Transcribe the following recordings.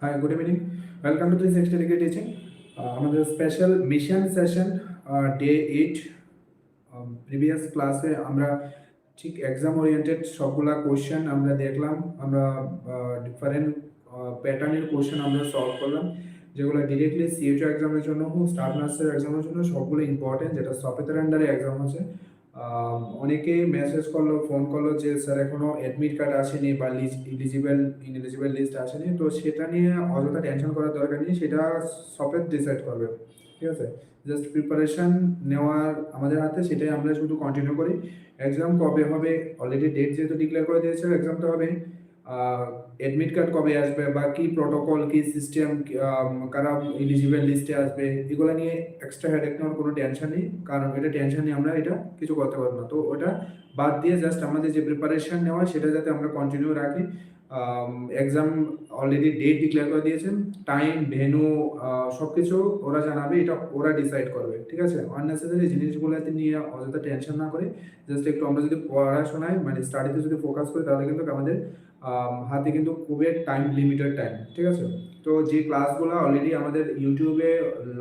Hi, good evening. Welcome to this extra degree teaching. আমাদের special mission session day 8 previous ক্লাসে আমরা ঠিক exam oriented সবগুলা question আমরা দেখলাম। আমরা ডিফারেন্ট প্যাটার্নের কোশ্চেন আমরা সলভ করলাম, যেগুলো ডিরেক্টলি সিএচও এক্সামের জন্য হোক, স্টাফ নার্সের এক্সামের জন্য সবগুলো ইম্পর্টেন্ট, যেটা সফটওয়্যার আন্ডারে এক্সাম হচ্ছে। অনেকেই মেসেজ করলো, ফোন করলো যে স্যার এখনো অ্যাডমিট কার্ড আসেনি বা ইনএলিজিবল লিস্ট আসেনি। তো সেটা নিয়ে অযথা টেনশন করার দরকার নেই, সেটা সফটওয়্যার ডিসাইড করবে। ঠিক আছে, জাস্ট প্রিপারেশন নেওয়ার আমাদের হাতে, সেটাই আমরা শুধু কন্টিনিউ করি। এক্সাম কবে হবে অলরেডি ডেট যেহেতু ডিক্লেয়ার করে দিয়েছে, এক্সামটা হবে। অ্যাডমিট কার্ড কবে আসবে বা কি প্রটোকল, কি সিস্টেম, কারা এলিজিবল লিস্টে আসবে, এগুলো নিয়ে এক্সট্রা হেডেক নেওয়ার কোনো টেনশন নেই, কারণ এটা টেনশন নিয়ে আমরা এটা কিছু করতে পারবো না। তো ওটা বাদ দিয়ে জাস্ট আমাদের যে প্রিপারেশন নেওয়া সেটা যাতে আমরা কন্টিনিউ রাখি। এক্সাম অলরেডি ডেট ডিক্লেয়ার করে দিয়েছেন, টাইম, ভেন্যু সব কিছু ওরা জানাবে, এটা ওরা ডিসাইড করবে। ঠিক আছে, আননেসেসারি জিনিসগুলোতে নিয়ে অযথা টেনশন না করে জাস্ট একটু আমরা যদি পড়াশোনায় মানে স্টাডিতে যদি ফোকাস করি, তাহলে কিন্তু আমাদের হাতে কিন্তু খুবই টাইম লিমিটেড টাইম। ঠিক আছে, তো যে ক্লাসগুলো অলরেডি আমাদের ইউটিউবে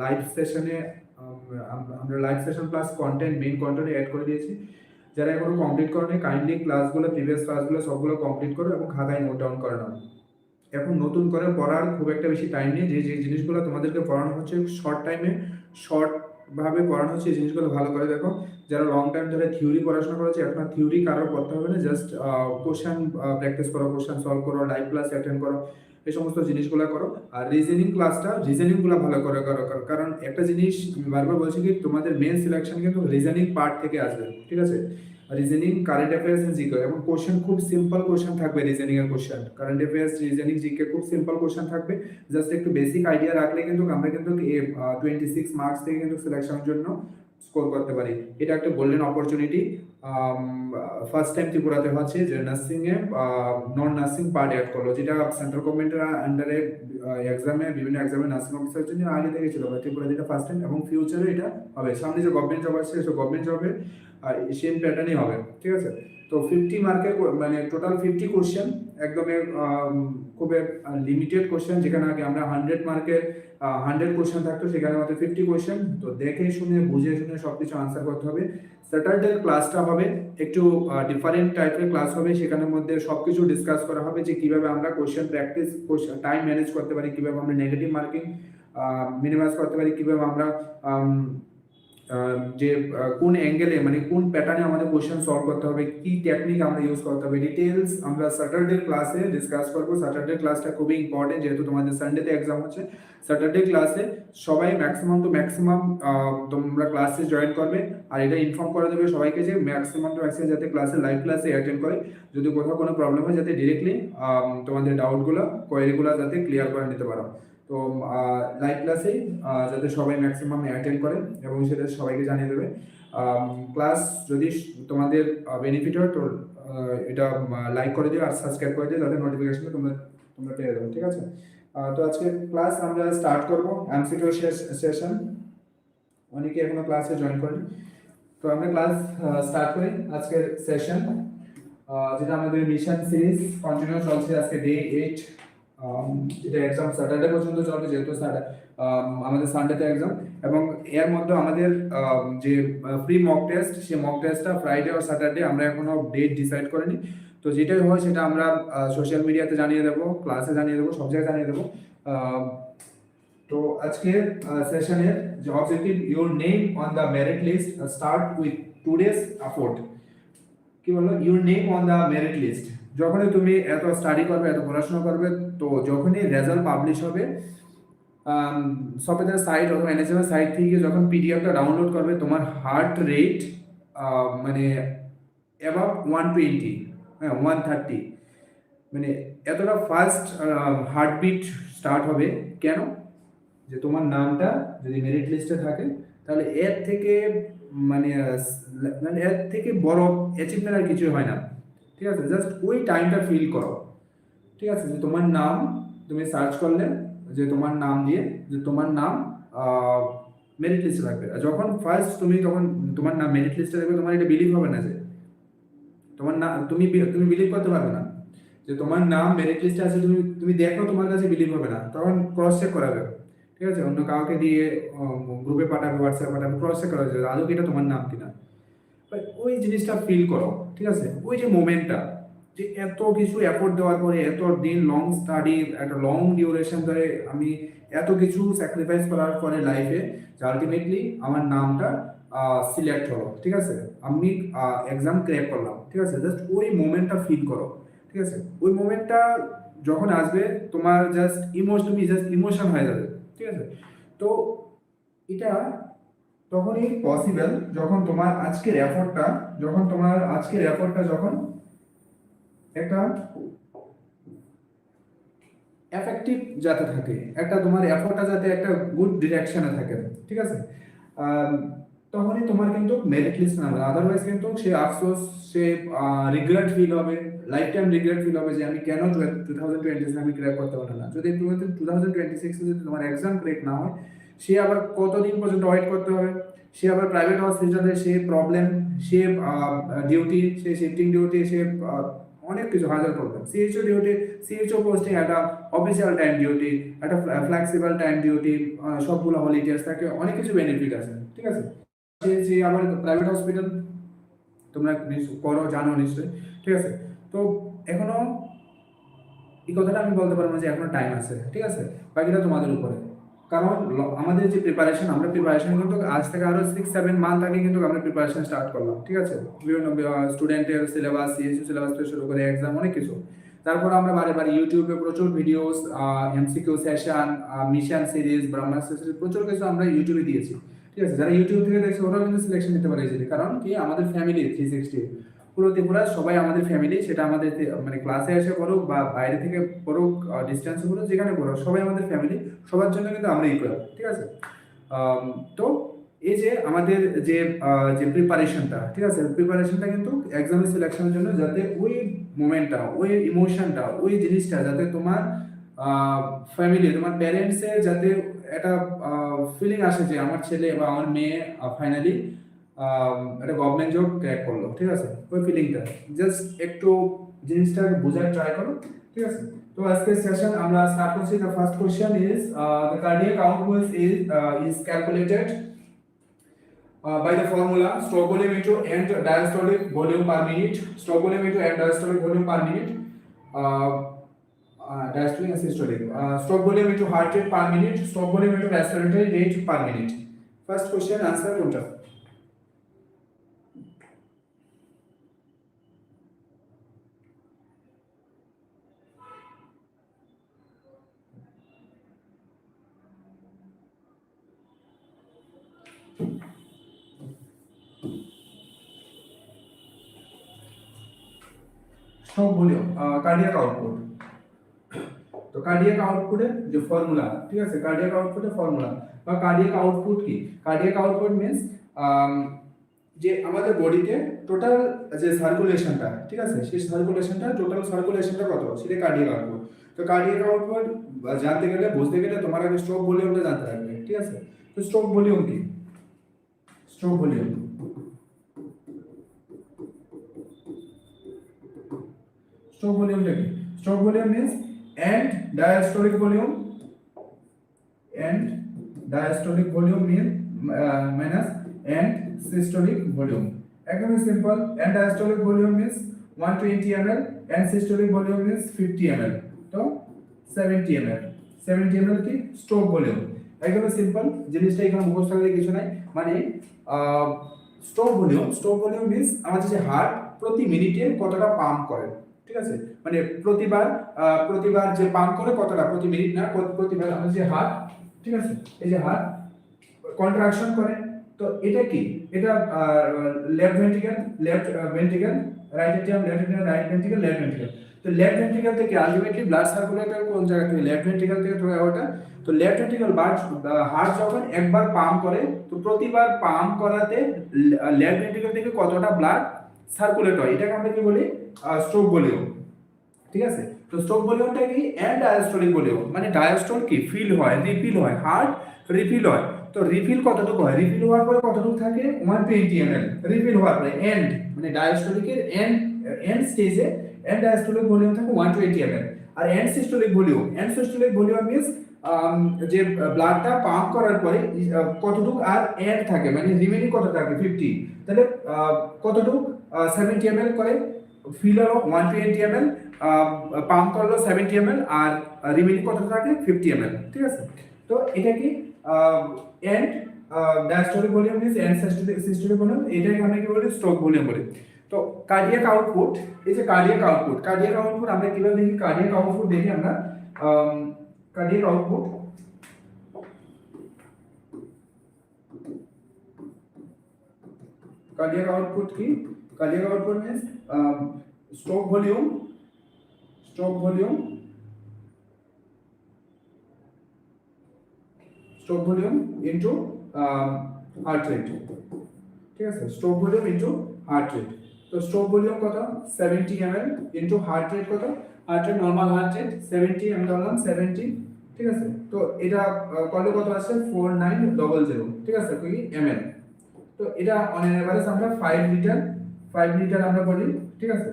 লাইভ সেশনে আমরা live session plus content, main content add করে দিয়েছি। যারা এখনো কমপ্লিট করেনি, কাইন্ডলি ক্লাসগুলো, প্রিভিয়াস ক্লাসগুলো সবগুলো কমপ্লিট করো এবং খাতায় নোট ডাউন করে নাও। এখন নতুন করে পড়ার খুব একটা বেশি টাইম নেই, যে যে জিনিসগুলো তোমাদেরকে পড়ানো হচ্ছে শর্ট টাইমে, শর্ট ভাবে পড়ানো হচ্ছে, এই জিনিসগুলো ভালো করে দেখো। যারা লং টাইম ধরে থিওরি পড়াশোনা করেছে, এখন থিওরি কারোর করতে হবে না, জাস্ট কোশ্চেন প্র্যাকটিস করো, কোশ্চেন সলভ করো, লাইভ ক্লাস অ্যাটেন্ড করো, এই সমস্ত জিনিসগুলো করো। আর রিজনিংগুলো ভালো করে করো, কারণ একটা জিনিস আমি বারবার বলছি কি, তোমাদের মেন সিলেকশন কিন্তু রিজনিং পার্ট থেকে আসবে। ঠিক আছে, reasoning, current affairs and GK, এবং কোশ্চেন খুব সিম্পল কোশ্চেন থাকবে। রিজনিং এর question, current affairs, reasoning, GK খুব সিম্পল কোশ্চেন থাকবে। জাস্ট একটু বেসিক আইডিয়া রাখলে কিন্তু আমরা কিন্তু 26 মার্কস থেকে কিন্তু সিলেকশনের জন্য স্কোর করতে পারি। এটা একটা গোল্ডেন অপরচুনিটি। ফার্স্ট টাইম ত্রিপুরাতে হচ্ছে যে নার্সিং এ নন নার্সিং পার্ট অ্যাড করলো, যেটা সেন্ট্রাল গভর্নমেন্টের আন্ডারে এক্সামে, বিভিন্ন এক্সামে নার্সিং অফিসারের জন্য আগে থেকে ছিল, ত্রিপুরা যেটা ফার্স্ট টাইম, এবং ফিউচারে এটা হবে। সামনে যে গভর্নমেন্ট জব আসছে, সেসব গভর্নমেন্ট জবে সেম প্যাটার্নই হবে। ঠিক আছে, তো 50 মার্কের মানে টোটাল 50 কোশ্চেন, একদমই খুবই লিমিটেড কোশ্চেন। যেখানে আগে আমরা 100 মার্কের 100 কোশ্চেন থাকতো, সেখানে আমাদের 50 কোশ্চেন। তো দেখে শুনে বুঝে শুনে সবকিছু আনসার করতে হবে। স্যাটারডে ক্লাসটা হবে একটু ডিফারেন্ট টাইপের ক্লাস হবে, সেখানের মধ্যে সবকিছু ডিসকাস করা হবে যে কিভাবে আমরা কোশ্চেন প্র্যাকটিস, টাইম ম্যানেজ করতে পারি, কিভাবে আমরা নেগেটিভ মার্কিং মিনিমাইজ করতে পারি, কিভাবে আমরা যে কোন অ্যাঙ্গেলে মানে কোন প্যাটার্নে আমাদের কোশ্চেন সলভ করতে হবে, কি টেকনিক আমরা ইউজ করতে হবে, ডিটেলস আমরা স্যাটারডে ক্লাসে ডিসকাস করবো। স্যাটারডে ক্লাসটা খুবই ইম্পর্টেন্ট, যেহেতু তোমাদের সানডেতে এক্সাম হচ্ছে। স্যাটারডে ক্লাসে সবাই ম্যাক্সিমাম তোমরা ক্লাসে জয়েন করবে, আর এটা ইনফর্ম করে দেবে সবাইকে যে ম্যাক্সিমাম যাতে ক্লাসে, লাইভ ক্লাসে অ্যাটেন্ড করে। যদি কোথাও কোনো প্রবলেম হয়, যাতে ডিরেক্টলি তোমাদের ডাউটগুলো, কোয়েরিগুলো যাতে ক্লিয়ার করে নিতে পারো। তো লাইভ ক্লাসেই যাতে সবাই ম্যাক্সিমাম অ্যাটেন্ড করে এবং সেটা সবাইকে জানিয়ে দেবে। ক্লাস যদি তোমাদের বেনিফিট হয়, তো এটা লাইক করে দিও আর সাবস্ক্রাইব করে দিও, যাতে নোটিফিকেশন তোমরা পেয়ে যাবে। ঠিক আছে, তো আজকে ক্লাস আমরা স্টার্ট করবো এমসিকিউ সেশন। অনেকে এখনো ক্লাসে জয়েন করেনি, তো আমরা ক্লাস স্টার্ট করি আজকের সেশন, যেটা আমাদের মিশন সিরিজ কন্টিনিউ চলছে। আজকে ডে 8, এটা এক্সাম স্যাটারডে পর্যন্ত চলবে, যেহেতু আমাদের সানডেতে এক্সাম। এবং এর মধ্যে আমাদের যে প্রি মক টেস্ট, সেই মক টেস্টটা ফ্রাইডে আর স্যাটারডে, আমরা এখনো ডেট ডিসাইড করিনি। তো যেটাই হয় সেটা আমরা সোশ্যাল মিডিয়াতে জানিয়ে দেবো, ক্লাসে জানিয়ে দেবো, সব জায়গায় জানিয়ে দেবো। তো আজকের সেশনের যে objective, your name on the merit list start with today's effort. কি বললো, your name on the merit list. যখনই তুমি এত স্টাডি করবে, এত পড়াশোনা করবে, তো যখনই রেজাল্ট পাবলিশ হবে, সফটওয়্যার সাইট অথবা এনএসএম এর সাইট থেকে যখন পিডিএফটা ডাউনলোড করবে, তোমার হার্ট রেট মানে অ্যাবাভ 120, হ্যাঁ 130, মানে এতটা ফাস্ট হার্টবিট স্টার্ট হবে। কেন? যে তোমার নামটা যদি মেরিট লিস্টে থাকে, তাহলে এর থেকে মানে এর থেকে বড় অ্যাচিভমেন্ট আর কিছু হয় না। ঠিক আছে, জাস্ট ওই টাইমটা ফিল করো। ঠিক আছে, যে তোমার নাম তুমি সার্চ করলে, যে তোমার নাম দিয়ে যে তোমার নাম মেরিট লিস্টে থাকবে। যখন ফার্স্ট তুমি তখন তোমার নাম মেরিট লিস্টে থাকবে, তোমার এটা বিলিভ হবে না যে তোমার নাম, তুমি বিলিভ করতে পারবে না যে তোমার নাম মেরিট লিস্টে আছে, তুমি তুমি দেখো, তোমার কাছে বিলিভ হবে না, তখন ক্রস চেক করা যাবে, ঠিক আছে, অন্য কাউকে দিয়ে গ্রুপে পাঠাবে, হোয়াটসঅ্যাপ পাঠাবে, ক্রস চেক করা যাবে আদৌ কি এটা তোমার নাম কিনা। But ওই জিনিসটা ফিল করো, ঠিক আছে, ওই যে মোমেন্টটা, যে এত কিছু এফোর্ট দেওয়ার পরে, এত দিন লং স্টাডি, একটা লং ডিউরেশন ধরে আমি এত কিছু স্যাক্রিফাইস করার পরে লাইফে, যে আলটিমেটলি আমার নামটা সিলেক্ট হলো, ঠিক আছে, আমি এক্সাম ক্র্যাক করলাম, ঠিক আছে, জাস্ট ওই মোমেন্টটা ফিল করো, ঠিক আছে, ওই মোমেন্টটা যখন আসবে তোমার জাস্ট ইমোশন হয়ে যাবে, ঠিক আছে। তো এটা তখনই পসিবল যখন তোমার আজকের এফর্টটা যখন একটা এফেক্টিভ যাতে থাকে, একটা তোমার এফর্টটা যাতে একটা গুড ডিরেকশনে থাকে, ঠিক আছে, আম, তখনই তোমার কিন্তু মেরিট লিস্ট নামবে। আদারওয়াইজ কিন্তু সে আফসোস, সে রিগ্রেট ফিল হবে, লাইফ টাইম রিগ্রেট ফিল হবে যে আমি কেন 2026 আমি ক্র্যাক করতে পারলাম না। যদি 2026 যদি তোমার এক্সাম ক্র্যাক না হয়, সে আবার কতদিন পর্যন্ত ওয়েট করতে হবে, সে আবার প্রাইভেট হসপিটালে সে প্রবলেম, সে ডিউটি, সে শিফটিং ডিউটি, সে অনেক কিছু হাজার problem, CHO duty, CHO posting একটা অফিসিয়াল টাইম ডিউটি, একটা ফ্লেক্সিবল টাইম ডিউটি, সবগুলো হলিডেজ থাকে, অনেক কিছু বেনিফিট আছে, ঠিক আছে। যে আবার প্রাইভেট হসপিটাল তোমরা করো, জানো নিশ্চয়ই, ঠিক আছে। তো এখনো এই কথাটা আমি বলতে পারবো না যে এখনো টাইম আছে, ঠিক আছে, বাকিটা তোমাদের উপরে। কারণ আমাদের যে প্রিপারেশন, আমরা প্রিপারেশন কিন্তু আজ থেকে আরো 6-7 মান্থ আগে কিন্তু আমরা প্রিপারেশন স্টার্ট করলাম, ঠিক আছে, বিভিন্ন স্টুডেন্টের সিলেবাস, সিএসসি সিলেবাস থেকে শুরু করে এক্সাম অনেক কিছু। তারপর আমরা বারে বারে ইউটিউবে প্রচুর videos, MCQ session, mission series, Brahmastra series, প্রচুর কিছু আমরা ইউটিউবে দিয়েছি, ঠিক আছে। যারা ইউটিউব থেকে দেখছে ওরাও কিন্তু সিলেকশন নিতে পারে ইজিলি, কারণ কি আমাদের ফ্যামিলি 360 পুরো ত্রিপুরা সবাই আমাদের ফ্যামিলি, সেটা আমাদের মানে ক্লাসে এসে পড়ুক বা বাইরে থেকে পড়ুক, ডিস্টেন্সে পড়ুক, যেখানে পড়ুক, সবাই আমাদের ফ্যামিলি, সবার জন্য কিন্তু আমরা ইকুয়াল, ঠিক আছে। তো এই যে আমাদের যে যে প্রিপারেশনটা, ঠিক আছে, প্রিপারেশনটা কিন্তু এক্সামের সিলেকশনের জন্য, যাতে ওই মোমেন্টটা, ওই ইমোশনটা, ওই জিনিসটা যাতে তোমার ফ্যামিলি, তোমার প্যারেন্টসে যাতে একটা ফিলিং আসে যে আমার ছেলে বা আমার মেয়ে ফাইনালি একটা গভর্নমেন্ট জব ক্র্যাক করলো, ঠিক আছে, ওই ফিলিংটা জাস্ট একটু জিনিসটা বোঝার ট্রাই করো, ঠিক আছে। তো আজকের সেশন আমরা স্টার্ট করছি। The first question is the cardiac output is calculated by the formula stroke volume into end diastolic volume per minute, stroke volume into end diastolic volume per minute, diastolic and systolic, stroke volume into heart rate per minute, stroke volume into respiratory rate per minute. First question answer কোনটা? Stroke volume, cardiac output. তো cardiac আউটপুটের যে formula, ঠিক আছে, cardiac আউটপুটের formula বা cardiac output কি? Cardiac output means যে আমাদের বডিতে টোটাল যে সার্কুলেশনটা, ঠিক আছে, সেই সার্কুলেশনটা, টোটাল সার্কুলেশনটা কত, সেটা কার্ডিয়াক আউটপুট। তো কার্ডিয়াক আউটপুট জানতে গেলে, বুঝতে গেলে তোমার আগে স্ট্রোক ভলিউমটা জানতে লাগবে, ঠিক আছে। তো স্ট্রোক ভলিউম কি? স্ট্রোক ভলিউম, স্ট্রোক ভলিউমটা কি? Stroke volume means end diastolic volume, end diastolic volume mean minus end systolic volume. একদমই simple. end diastolic volume means 120 ml, end systolic volume means 50 ml, তো 70 ml, 70 ml কি stroke volume. একদমই simple, জিনিসটা এখানে মুখস্থ করে কিছু নাই। মানে স্ট্রোক ভলিউম মিন্স আমাদের যে হার্ট প্রতি মিনিটে কতটা পাম্প করে, ঠিক আছে, মানে প্রতিবার যে পাম্প করে কতটা, প্রতি মিনিট না, প্রতিবার আমাদের যে হার্ট, ঠিক আছে, এই যে হার্ট কন্ট্রাকশন করে। তো এটা কি? এটা left ventricle, right ATM, left ATM, right ventricle, left ventricle. তো লেফট ভেন্ট্রিকল থেকে আলটিমেটলি ব্লাড সার্কুলেটর কোন জায়গা থেকে? লেফট ভেন্ট্রিকল থেকে তো ওটা। তো লেফট ভেন্ট্রিকল হার্ট যখন একবার পাম্প করে, তো প্রতিবার পাম্প করাতে লেফট ভেন্ট্রিকল থেকে কতটা ব্লাড সার্কুলেট হয়, এটাকে আমরা কি বলি? স্ট্রোক ভলিউম, ঠিক আছে। তো স্ট্রোক ভলিউমটা কি? এন্ড ডায়াস্টলিক ভলিউম, মানে ডায়াস্টল কি ফিল হয়, রিফিল হয়, হার্ট রিফিল হয়। তো রিফিল কতটুকু হয়? রিফিল হওয়ার পরে কতটুকু থাকে? 120 ml রিফিল হওয়ার পরে। এন্ড মানে ডায়াস্টলিকের এন্ড স্টেজে এন্ড ডায়াস্টোলিক ভলিউম থাকে 120 ml আর এন্ড সিস্টোলিক ভলিউম মিন্স যে ব্লাডটা পাম্প করার পরে কতটুকু আর এন্ড থাকে মানে রিমেইনিং কত থাকে 50 তাহলে কতটুকু 70 ml করে ফিল হলো 120 ml পাম্প করলো 70 ml আর রিমেইনিং কত থাকে 50 ml ঠিক আছে তো এটা কি end diastolic volume means end systolic volume এটাকে আমরা কি বলি স্ট্রোক ভলিউম বলি তো কার্ডিয়াক আউটপুট এই যে কার্ডিয়াক আউটপুট আমরা কিভাবে দেখি কার্ডিয়াক আউটপুট দেখি আমরা কার্ডিয়াক আউটপুট কি cardiac output means stroke volume into heart rate ঠিক আছে stroke volume into heart rate তো স্ট্রোক ভলিউম কত 70 ml ইনটু হার্ট রেট কত heart rate normal heart rate 70 আমি ধরলাম 70 ঠিক আছে তো এটা কত কত আছে 4900 ঠিক আছে কি ml তো এটা অন এন এভারেজ আমরা 5 লিটার আমরা বলি ঠিক আছে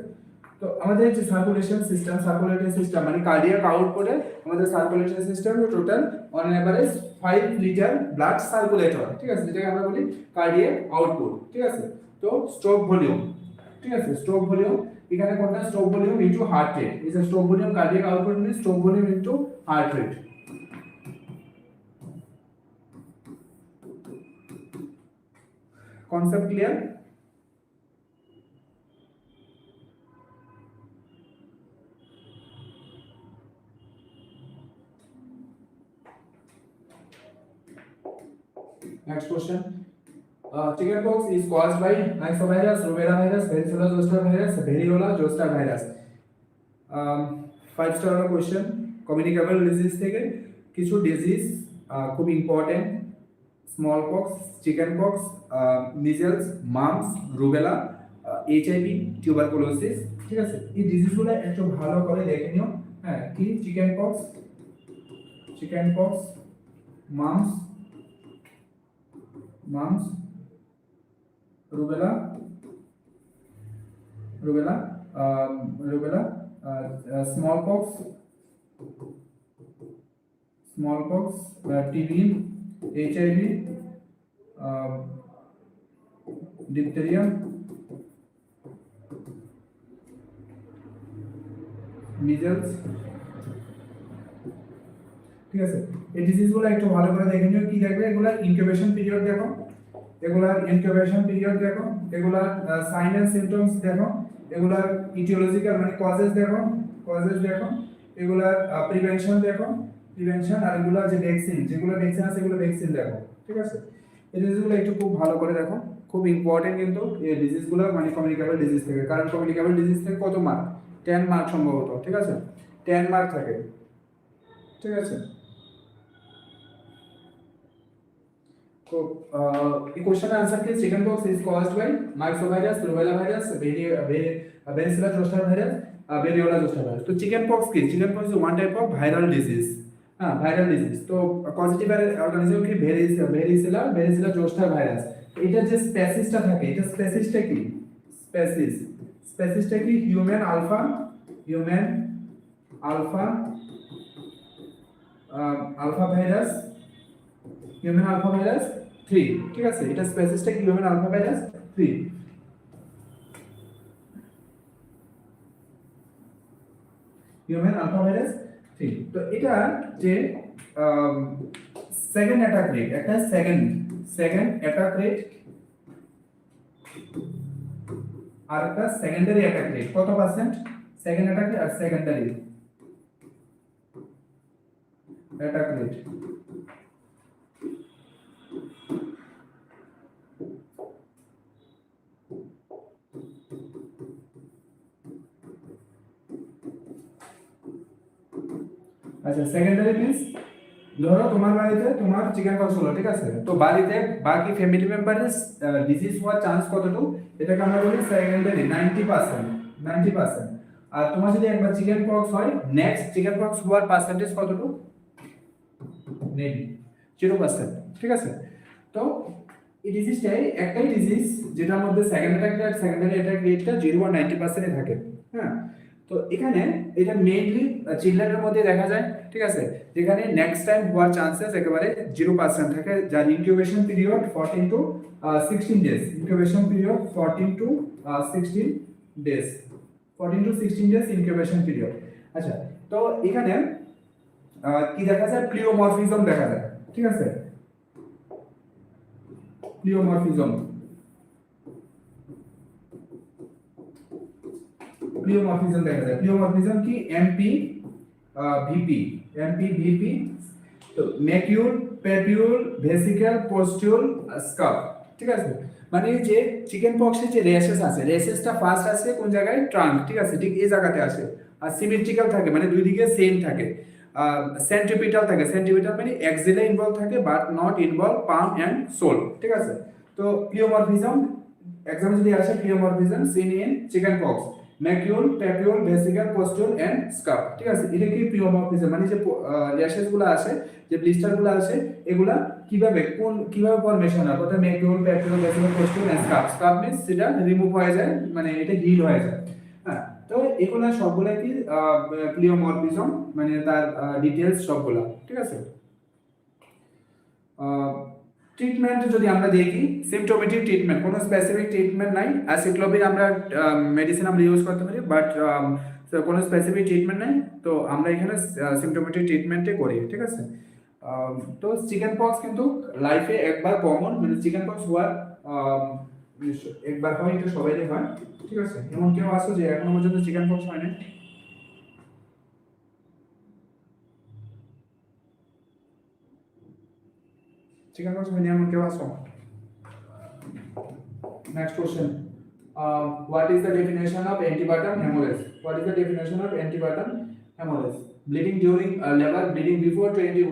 তো আমাদের যে সার্কুলেটরি সিস্টেম মানে কার্ডিয়াক আউটপুটে আমাদের circulatory system total on an average 5 litre blood circulate হয় ঠিক আছে যেটাকে আমরা বলি কার্ডিয়াক আউটপুট ঠিক আছে তো স্ট্রোক ভলিউম ঠিক আছে স্ট্রোক ভলিউম এখানে কোনটা stroke volume into heart rate is a stroke volume cardiac output means stroke volume into heart rate concept clear next question chickenpox is caused by myxovirus rubella virus varicella zoster virus variola zoster virus 5 star question communicable disease থেকে কিছু disease খুব important smallpox, chickenpox, measles, mumps, rubella, HIV, tuberculosis ঠিক আছে এই ডিজিজগুলো একটু ভালো করে দেখে নিও হ্যাঁ কি chickenpox mumps, rubella, smallpox, TB, HIV, diphtheria, measles ঠিক আছে এই ডিজিজগুলো একটু ভালো করে দেখে নিও কি দেখবে এগুলা ইনকিউবেশন পিরিয়ড দেখো এগুলার সাইন এন্ড সিম্পটমস দেখো এগুলার ইটিওলজিক্যাল মানে কজেস দেখো এগুলার প্রিভেনশন আর এগুলা যে যেগুলো ভ্যাকসিন আছে এগুলো ভ্যাকসিন দেখো ঠিক আছে এই ডিজিজগুলো একটু খুব ভালো করে দেখো খুব ইম্পর্টেন্ট কিন্তু এই ডিজিজগুলো মানে কমিউনিকেবল ডিজিজ থেকে কারণ কমিউনিকেবল ডিজিজ থেকে কত মার্ক 10 মার্ক সম্ভবত ঠিক আছে 10 মার্ক থাকে ঠিক আছে तो ये क्वेश्चन का आंसर क्या chicken pox is caused by microvirus rubella virus varicella zoster virus variola zoster virus तो chicken pox is one type of viral disease हां वायरल डिजीज तो पॉजिटिव ऑर्गेनिज्म की वेरिसेला जोस्टर वायरस এটা যে স্পেসিসটা থাকে এটা স্পেসিসটা কি হিউম্যান আলফা ভাইরাস 3 ঠিক আছে এটা স্পেসিসটা কি human alpha virus 3 human alpha virus 3 তো এটা যে সেকেন্ড অ্যাটাক রেট একটা সেকেন্ড অ্যাটাক রেট আর একটা সেকেন্ডারি অ্যাটাক রেট কত পার্সেন্ট সেকেন্ড অ্যাটাক আর সেকেন্ডারি অ্যাটাক রেট আচ্ছা সেকেন্ডারি মিন্স ধরো তোমার বাড়িতে তোমার চিকেন পক্স হলো ঠিক আছে তো বাড়িতে বাকি ফ্যামিলি মেম্বারের ডিজিজ হওয়ার চান্স কতটুকু এটাকে আমরা বলি সেকেন্ডারি 90% আর তোমার যদি একবার চিকেন পক্স হয় নেক্সট চিকেন পক্স হওয়ার পার্সেন্টেজ কতটুকু নেই 0% ঠিক আছে তো এই ডিজিজটাই একটাই ডিজিজ যেটার মধ্যে second attack rate secondary attack রেটটা 0 আর 90% এ থাকে হ্যাঁ তো তো এখানে এটা মেইনলি চিলড্রেনের মধ্যে দেখা যায়, ঠিক আছে, যেখানে নেক্সট টাইম হওয়ার চান্সেস একেবারে 0% থাকে, যার incubation period 14 to 16 days, incubation period 14 to 16 days, 14 to 16 days incubation period. আচ্ছা, তো এখানে কি দেখা যায়, প্লিওমরফিজম দেখা যায়, ঠিক আছে, প্লিওমরফিজম, প্লিওমরফিজম দেখা যায়। প্লিওমরফিজম কি, এমপি ভিপি, এমপি ভিপি, তো ম্যাকিউল, পেপিউল, ভেসিকেল, পোস্টিউল, স্কাপ, ঠিক আছে। মানে যে চিকেন পক্সের যে রেসেস আছে, রেসেসটা ফার্স্ট আসে কোন জায়গায়, ট্রাঙ্ক, ঠিক আছে, ঠিক এই জায়গাতে আসে, আর সিমেট্রিক্যাল থাকে, মানে দুই দিকে সেম থাকে, সেন্ট্রিপিটাল থাকে, সেন্ট্রিপিটাল মানে এক্সিলে ইনভলভ থাকে but not involve palm and sole, ঠিক আছে। তো প্লিওমরফিজম এক্সাম যদি আসে, pleomorphism seen in chicken pox, macule, papule, vesicle, pustule and scab, ঠিক আছে। এটা কি প্লিওমরফিজম, মানে যে র্যাশেস গুলো আসে, যে ব্লিস্টার গুলো আসে, এগুলা কিভাবে ফরমেশন হয়, প্রথমে macule, papule, vesicle, pustule and স্কাপ, স্কাপ means সেটা রিমুভ হয়ে যায়, মানে এটা হিল হয়ে যায়, হ্যাঁ। তো এগুলা সবগুলা কি প্লিওমরফিজম, মানে তার ডিটেইলস সবগুলা, ঠিক আছে। ট্রিটমেন্ট যদি আমরা দেখি, সিমটোমেটিক ট্রিটমেন্ট, কোনো স্পেসিফিক ট্রিটমেন্ট নাই, অ্যাসিক্লোভির আমরা মেডিসিন আমরা ইউজ করতে পারি, বাট কোনো স্পেসিফিক ট্রিটমেন্ট নাই, তো আমরা এখানে সিমটোমেটিক ট্রিটমেন্টে করি, ঠিক আছে। তো চিকেন পক্স কিন্তু লাইফে একবার কমন, মানে চিকেন পক্স হওয়ার একবার হয়, এটা সবাইরই হয়, ঠিক আছে। এমন কেউ আছে যে এখনো পর্যন্ত চিকেন পক্স হয় না? চিকেন পক্স হয়নি এমন কেউ আছে? Next question. What is the definition of antepartum hemorrhage? What is the definition of antepartum hemorrhage? Bleeding during labor, bleeding before 20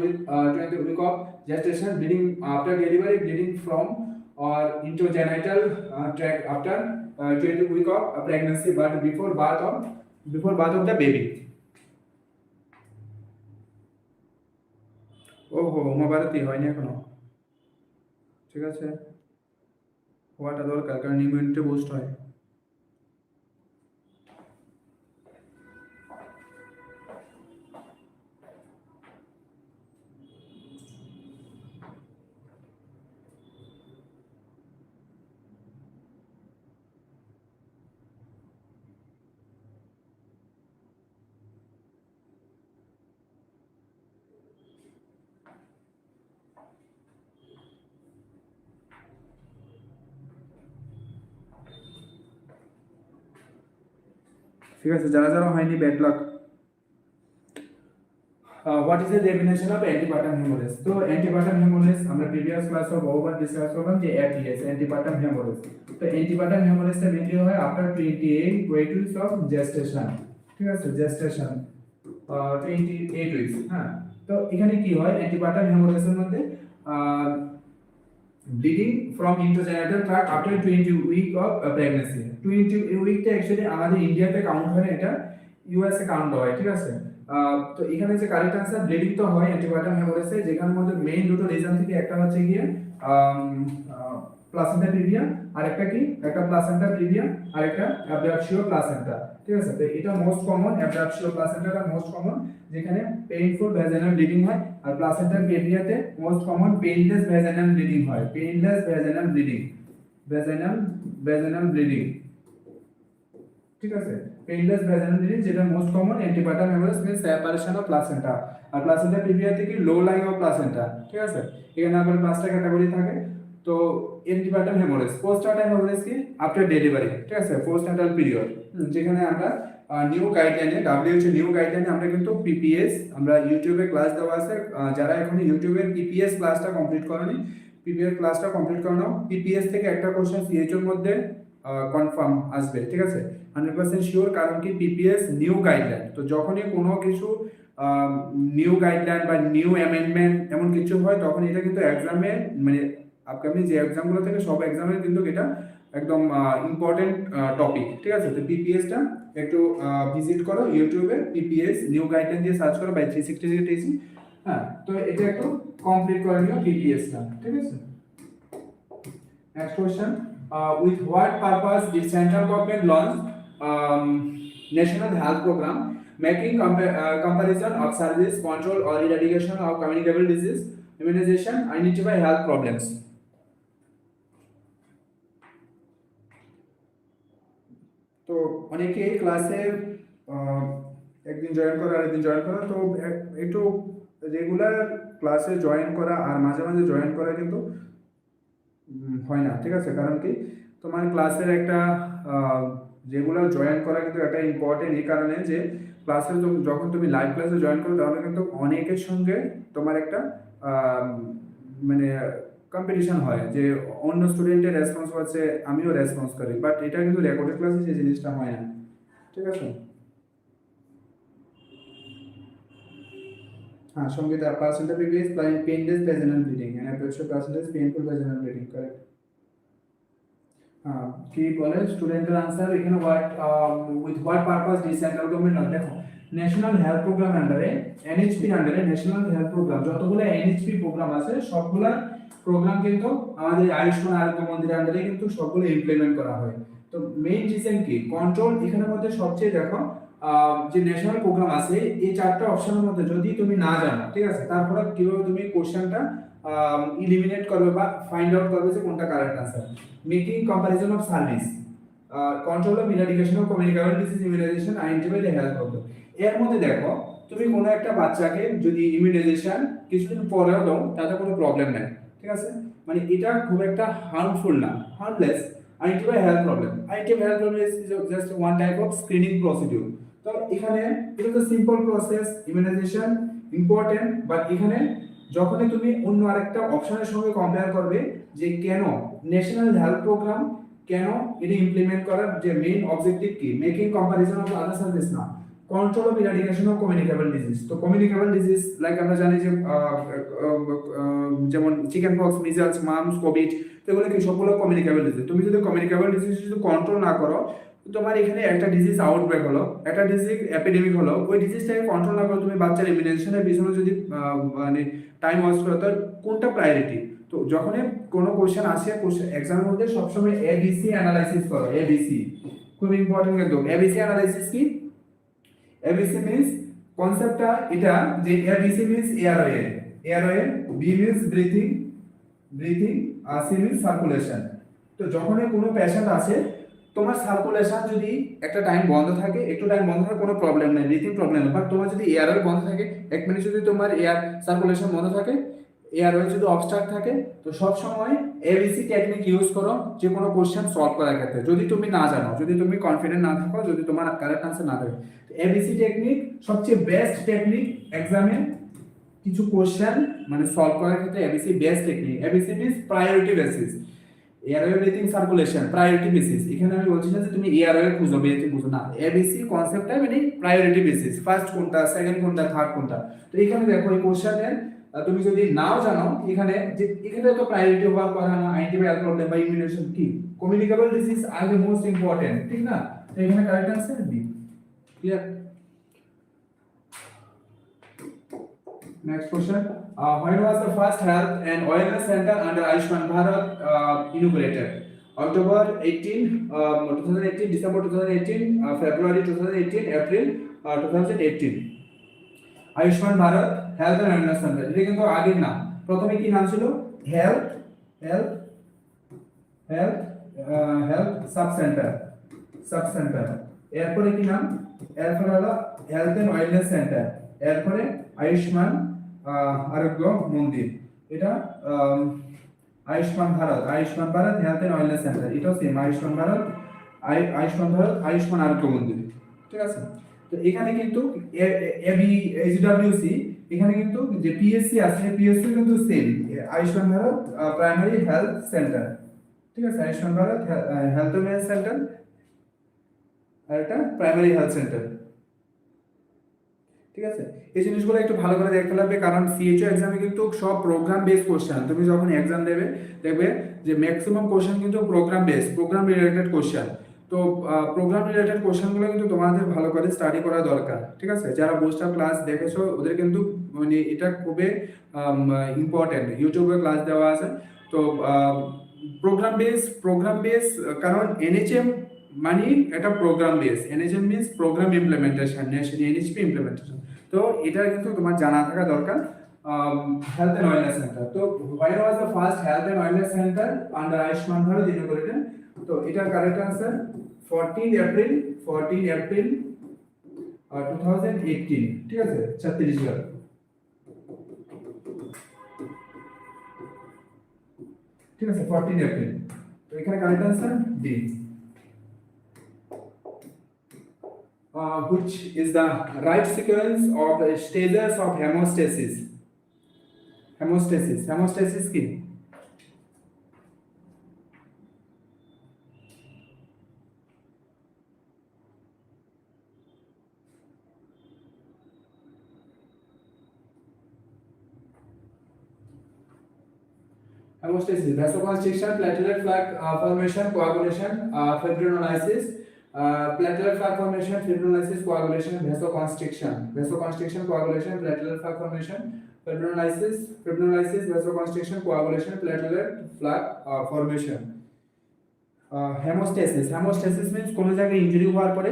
week of gestation, bleeding after delivery, bleeding from or into genital tract after 20 week of pregnancy, but before birth of the baby. ওহো, মহাভারতী হয়নি এখনো, ঠিক আছে, হওয়াটা দরকার, কারণ immunity boost হয়। ঠিক আছে, যারা যারা হয়নি bad luck. What is the definition of antepartum haemorrhage? তো অ্যান্টিপার্টাম হেমোরেজ আমরা প্রিভিয়াস ক্লাসে বহুবার ডিসকাস করলাম যে এপিএস, অ্যান্টিপার্টাম হেমোরেজ। তো অ্যান্টিপার্টাম হেমোরেজটা মেনলি হয় আফটার 28 উইকস অফ জেস্টেশন, ঠিক আছে, জেস্টেশন 28 উইকস, হ্যাঁ। তো এখানে কি হয়, অ্যান্টিপার্টাম হেমোরেজের মধ্যে bleeding from intragenital tract after 20 week of pregnancy. 20 উইকটা অ্যাকচুয়ালি আমাদের ইন্ডিয়াতে কাউন্ট হয় না, এটা ইউএসএ কাউন্ট হয়, ঠিক আছে। তো এখানে যে কারেক্ট আনসার, ব্লিডিং তো হয় অ্যান্টিপার্টাম হেমোরেজে, যেখানের মধ্যে মেইন দুটো রিজন থেকে, একটা হচ্ছে গিয়ে প্লাসেন্টা প্রিভিয়া, আর একটা কি, একটা প্লাসেন্টা প্রিভিয়া, আর একটা অ্যাবডাকশিও প্লাসেন্টা, ঠিক আছে। তো এটা মোস্ট কমন, অ্যাবডাকশিও প্লাসেন্টাটা মোস্ট কমন, যেখানে পেইনফুল ভ্যাজিনাল ব্লিডিং হয়, আর প্লাসেন্টা প্রিভিয়াতে most common painless vaginal bleeding হয়, painless vaginal bleeding, vaginal bleeding, ঠিক আছে। পেইনলেস ভ্যাজিনাল ব্লিডিং যেটা most common antepartum haemorrhage means separation of placenta, আর প্লাসেন্টা প্রিভিয়া থেকে লো লাইং অফ প্লাসেন্টা, ঠিক আছে। এখানে আবার পাঁচটা ক্যাটাগরি থাকে। তো অ্যান্টিপার্টাম হেমোরেজ, পোস্টনাটাল হেমোরেজ কি, আফটার ডেলিভারি, ঠিক আছে, পোস্টনাটাল পিরিয়ড, যেখানে আমরা নিউ গাইডলাইনে, WHO নিউ গাইডলাইনে আমরা কিন্তু পিপিএস, আমরা ইউটিউবে ক্লাস দেওয়া আছে, যারা এখন ইউটিউবের পিপিএস ক্লাসটা কমপ্লিট করেনি, পিপিএস ক্লাসটা কমপ্লিট করে নাও। পিপিএস থেকে একটা কোশ্চেন সিএইচওর মধ্যে কনফার্ম আসবে, ঠিক আছে, 100% শিওর, কারণ কি পিপিএস নিউ গাইডলাইন, তো যখনই কোনো কিছু নিউ গাইডলাইন বা নিউ অ্যামেন্ডমেন্ট এমন কিছু হয়, তখন এটা কিন্তু এক্সামে, মানে আপকামিং যে এক্সামগুলো থেকে সব এক্সামে কিন্তু এটা একদম ইম্পর্টেন্ট টপিক, ঠিক আছে। তো পিপিএসটা একটু ভিজিট করো ইউটিউবে, পিপিএস নিউ গাইডলাইন দিয়ে সার্চ করো বাই 360 টিচিং, হ্যাঁ। তো এটা একটু কমপ্লিট করে নিও পিপিএসটা, ঠিক আছে। Next question, with what purpose did central government launch national health program, making comparison of service, control or eradication of communicable disease, immunization, identify health problems. তো অনেকে ক্লাসে একদিন জয়েন করা আরেকদিন জয়েন করা, তো একটু রেগুলার ক্লাসে জয়েন করা আর মাঝে মাঝে জয়েন করা কিন্তু হয় না, ঠিক আছে? কারণ কি তোমার ক্লাসের একটা রেগুলার জয়েন করা কিন্তু একটা ইম্পর্টেন্ট, এই কারণে যে ক্লাসে যখন তুমি লাইভ ক্লাসে জয়েন করো তাহলে কিন্তু অনেকের সঙ্গে তোমার একটা মানে কম্পিটিশন হয় যে অন্য স্টুডেন্টের রেসপন্স হচ্ছে আমিও রেসপন্স করি, বাট এটা কিন্তু রেকর্ডেড ক্লাসে সেই জিনিসটা হয় না, ঠিক আছে? हाँ Sangeeta percentage previous pain days vaginal bleeding and approach percentage painful vaginal bleeding correct. हाँ কি বলে স্টুডেন্টের আনসার এখানে what with what purpose the central government দেখো ন্যাশনাল হেলথ প্রোগ্রাম আন্ডারে এনএইচপি আন্ডারে ন্যাশনাল হেলথ প্রোগ্রাম যতগুলো এনএইচপি প্রোগ্রাম আছে সবগুলা প্রোগ্রাম কিন্তু আমাদের আয়ুষ্মান আরোগ্য মন্দিরের আন্ডারে কিন্তু সবগুলো ইমপ্লিমেন্ট করা হয়। তো মেইন রিজন কি কন্ট্রোল এখানের মধ্যে সবচেয়ে দেখো যে ন্যাশনাল প্রোগ্রাম আছে এই চারটা অপশনের মধ্যে যদি তুমি না জানো, ঠিক আছে, তারপরে কিভাবে তুমি কোশ্চেনটা ইলিমিনেট করবে বা ফাইন্ড আউট করবে যে কোনটা correct answer. Making comparison of service, control of eradication of communicable disease, immunisation, identify the health problem. এর মধ্যে দেখো তুমি কোনো একটা বাচ্চাকে যদি ইমিউনাইজেশন কিছুদিন পরেও দাও তাতে কোনো প্রবলেম নাই, ঠিক আছে, মানে এটা খুব একটা হার্মফুল না, harmless. Identify health problem, identify health problem is just one type of screening procedure. তো এখানে এটা তো simple process, immunisation important, but এখানে যখনই তুমি অন্য আরেকটা অপশনের সঙ্গে কম্পেয়ার করবে যে কেন ন্যাশনাল হেলথ প্রোগ্রাম কেন এটা ইমপ্লিমেন্ট করার যে মেইন অবজেক্টিভ কি, making comparison of other service না, control of eradication of communicable disease. তো কমিউনিকেবল ডিজিজ লাইক আমরা জানি যে যেমন chicken pox, measles, mumps, Covid, তো এগুলো কি সবগুলো কমিউনিকেবল ডিজিজ। তুমি যদি কমিউনিকেবল ডিজিজ যদি কন্ট্রোল না করো, তোমার এখানে একটা ডিজিজ আউটব্রেক হলো, একটা ডিজিজ এপিডেমিক হলো, ওই ডিজিজটাকে কন্ট্রোল না করে তুমি বাচ্চার ইমিউনাইজেশনের পিছনে যদি মানে টাইম ওয়েস্ট করো, তার কোনটা প্রায়োরিটি? তো যখনই কোনো কোশ্চেন আসে এক্সামের মধ্যে সবসময় এবিসি অ্যানালাইসিস করো, এবিসি খুব ইম্পর্টেন্ট কিন্তু। এবিসি অ্যানালাইসিস কি? এবিসি মিন্স কনসেপ্টটা এটা যে ABC means airway, airway, B means breathing, breathing, আর সি মিন্স সার্কুলেশন। তো যখনই কোনো পেশেন্ট আসে তোমার সার্কুলেশন যদি একটা টাইম বন্ধ থাকে, একটু টাইম বন্ধ থাকে কোনো প্রবলেম নেই, ব্রিথিং প্রবলেম নেই, বাট তোমার যদি এয়ারওয়ে বন্ধ থাকে, এক মিনিট যদি তোমার এয়ার সার্কুলেশন বন্ধ থাকে, এয়ারওয়ে যদি অবস্ট্রাক্ট থাকে, তো সব সময় এবিসি টেকনিক ইউজ করো যে কোনো কোশ্চেন সলভ করার ক্ষেত্রে। যদি তুমি না জানো, যদি তুমি কনফিডেন্ট না থাকো, যদি তোমার কারেক্ট আনসার না থাকে, এবিসি টেকনিক সবচেয়ে বেস্ট টেকনিক এক্সামে কিছু কোশ্চেন মানে সলভ করার ক্ষেত্রে। ABC best technique. ABC means priority basis, airway, breathing, circulation, priority basis. এখানে আমি বলছি না যে তুমি এয়ারওয়ে খুঁজো, ব্রিথিং খুঁজো, না, এবিসি কনসেপ্টটা মানে প্রায়োরিটি বেসিস, ফার্স্ট কোনটা, সেকেন্ড কোনটা, থার্ড কোনটা। তো এখানে দেখো এই কোশ্চেনের তুমি যদি নাও জানো এখানে যে এখানে তো প্রায়োরিটি ওভার করা না, আইডেন্টিফাই হেলথ প্রবলেম বা ইমিউনেশন কি কমিউনিকেবল ডিজিজ আর দ্য মোস্ট ইম্পর্টেন্ট, ঠিক না? তো এখানে correct answer B. Clear? Next question. When was the first health and wellness center under Ayushman Bharat inaugurated? October 18, 2018, December 2018, February 2018, April 2018. Ayushman Bharat health and wellness centre, এটা কিন্তু আগের নাম। প্রথমে কি নাম ছিল? Health health health health sub centre, sub centre. এরপরে কি নাম? এরপরে হলো হেলথ এন্ড ওয়েলনেস সেন্টার। এরপরে আয়ুষ্মান আরোগ্য মন্দির। এটা Ayushman Bharat, Ayushman Bharat health and wellness centre, এটাও সেম আয়ুষ্মান ভারত, আয়ুষ্মান ভারত, আয়ুষ্মান আরোগ্য মন্দির, ঠিক আছে? তো এখানে কিন্তু এইচডব্লিউসি, এখানে কিন্তু যে পিএসসি আছে, পিএসসি কিন্তু same Ayushman Bharat primary health centre, ঠিক আছে? Ayushman Bharat health wellness centre আর এটা প্রাইমারি হেলথ সেন্টার, ঠিক আছে? এই জিনিসগুলো একটু ভালো করে দেখতে লাগবে, কারণ সিএইচও এক্সামে কিন্তু সব প্রোগ্রাম বেস কোশ্চেন। তুমি যখন এক্সাম দেবে দেখবে যে ম্যাক্সিমাম কোশ্চেন কিন্তু programme base, programme related question. তো প্রোগ্রাম রিলেটেড কোশ্চেনগুলো কিন্তু তোমাদের ভালো করে স্টাডি করা দরকার, ঠিক আছে? যারা বুস্টার ক্লাস দেখেছো ওদের কিন্তু মানে এটা খুবই ইম্পর্টেন্ট, ইউটিউবে ক্লাস দেওয়া আছে। তো প্রোগ্রাম বেস, কারণ এনএচএম মানে একটা programme base, NHM means programme implementation, NHP implementation. তো এটা কিন্তু তোমার জানা থাকা দরকার। হেলথ এন্ড ওয়েলনেস সেন্টার, তো why was the first health and wellness centre under Ayushman Bharat inaugurated? তো এটার কারেক্ট আনসার 14 এপ্রিল 2018, ঠিক আছে, ছত্তিশগড়। ঠিক আছে, 14 এপ্রিল। তো এখানে correct answer D. Which is the right sequence of the stages of hemostasis? Hemostasis কি? Hemostasis, vasoconstriction, platelet flag formation, coagulation, fibrinolysis, platelet flag formation, fibrinolysis, coagulation, vasoconstriction, coagulation, platelet flag formation, fibrinolysis, vasoconstriction, coagulation, platelet flag formation. Haemostasis means কোনো জায়গায় injury হওয়ার পরে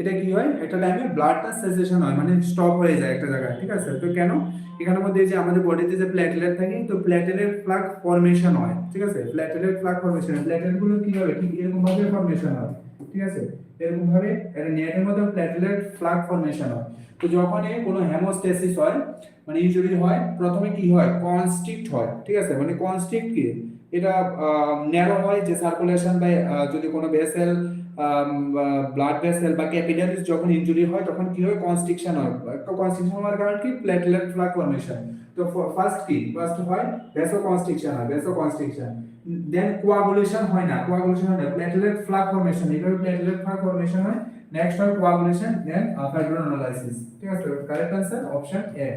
এটা কি হয়, একটা টাইমে ব্লাডটা সেসেশন হয়, মানে স্টপ হয়ে যায় একটা জায়গায়, ঠিক আছে। তো কেন? এখানের মধ্যে যে আমাদের বডিতে যে প্ল্যাটেলেট থাকে, তো প্ল্যাটেলেট ফ্লাগ ফর্মেশন হয়, ঠিক আছে। প্ল্যাটেলেট ফ্লাগ ফর্মেশন, প্ল্যাটেলেট গুলো কি হবে, ঠিক এরকম ভাবে ফর্মেশন হয়, ঠিক আছে, এরকম ভাবে একটা নেটের মধ্যে প্ল্যাটেলেট ফ্লাগ ফর্মেশন হয়। তো যখন কোনো হেমোস্টেসিস হয়, মানে ইনজুরি হয়, প্রথমে কি হয়, কনস্ট্রিক্ট হয়, ঠিক আছে। মানে কনস্ট্রিক্ট কি, এটা ন্যারো হয়, যে সার্কুলেশন বা যদি কোনো ভেসেল, ব্লাড ভেসেল বা ক্যাপিলারিজ যখন ইনজুরি হয়, তখন কি হয়, কনস্ট্রিকশন হয়। কনস্ট্রিকশন হওয়ার কারণ কি, প্লেটলেট ফ্লাগ ফর্মেশন। তো ফার্স্ট হয় ভেসোকনস্ট্রিকশন, হয় ভেসোকনস্ট্রিকশন। দেন কোয়াগুলেশন হয় না, প্লেটলেট ফ্লাগ ফর্মেশন, এইভাবে প্লেটলেট ফ্লাগ ফর্মেশন হয়। নেক্সট হয় কোয়াগুলেশন, দেন ফাইব্রিনোলাইসিস, ঠিক আছে। Correct answer option A.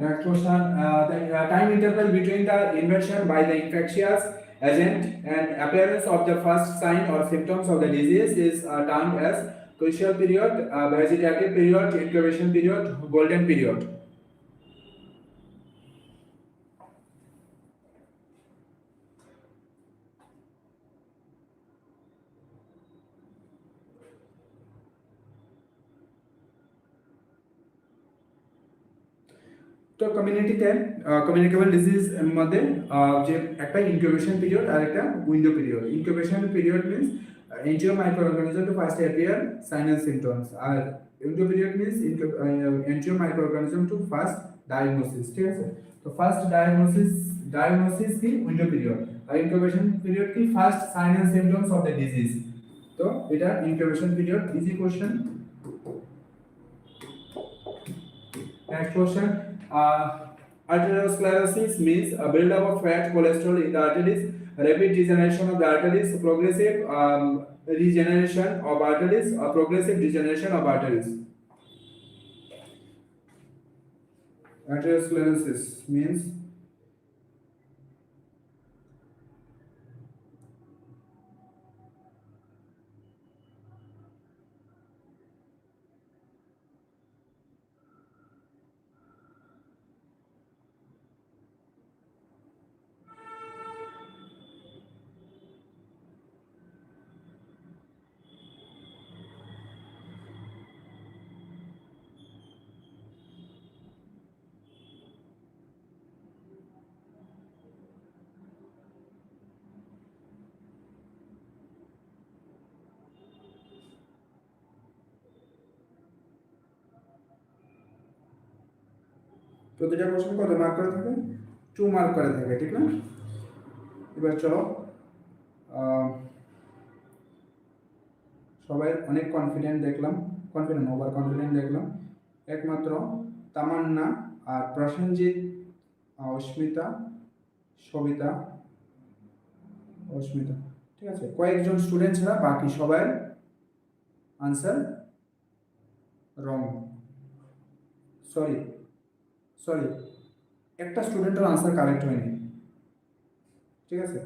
Next question, the time interval between the invasion by the infectious agent and appearance of the first sign or symptoms of the disease is termed as crucial period, vegetative period, incubation period, golden period. তো কমিউনিটিতে communicable disease মধ্যে যে একটা incubation period আর একটা window period. Incubation period means NGO micro organism to first appear sign and symptoms, আর window period means NGO micro organism to first diagnosis, ঠিক আছে। তো ফার্স্ট ডায়াগনোসিস কি, উইন্ডো পিরিয়ড, আর ইনকিউবেশন পিরিয়ড কি, first sign and symptoms of the disease. তো এটা incubation period, easy question. Next question. Arteriosclerosis means a buildup of fat cholesterol in the arteries, rapid degeneration of the arteries, progressive regeneration of arteries, or progressive degeneration of arteries. Arteriosclerosis means প্রতিটা question কত mark করে থাকে, 2 mark করে থাকে, ঠিক না। এবার চলো, সবাই অনেক কনফিডেন্ট দেখলাম, ওভার কনফিডেন্ট দেখলাম। একমাত্র তামান্না আর প্রসেনজিৎ, অস্মিতা, সবিতা, ঠিক আছে, কয়েকজন স্টুডেন্ট ছাড়া বাকি সবাই আনসার রং। সরি, একটা স্টুডেন্টের আনসার কারেক্ট হয়নি, ঠিক আছে।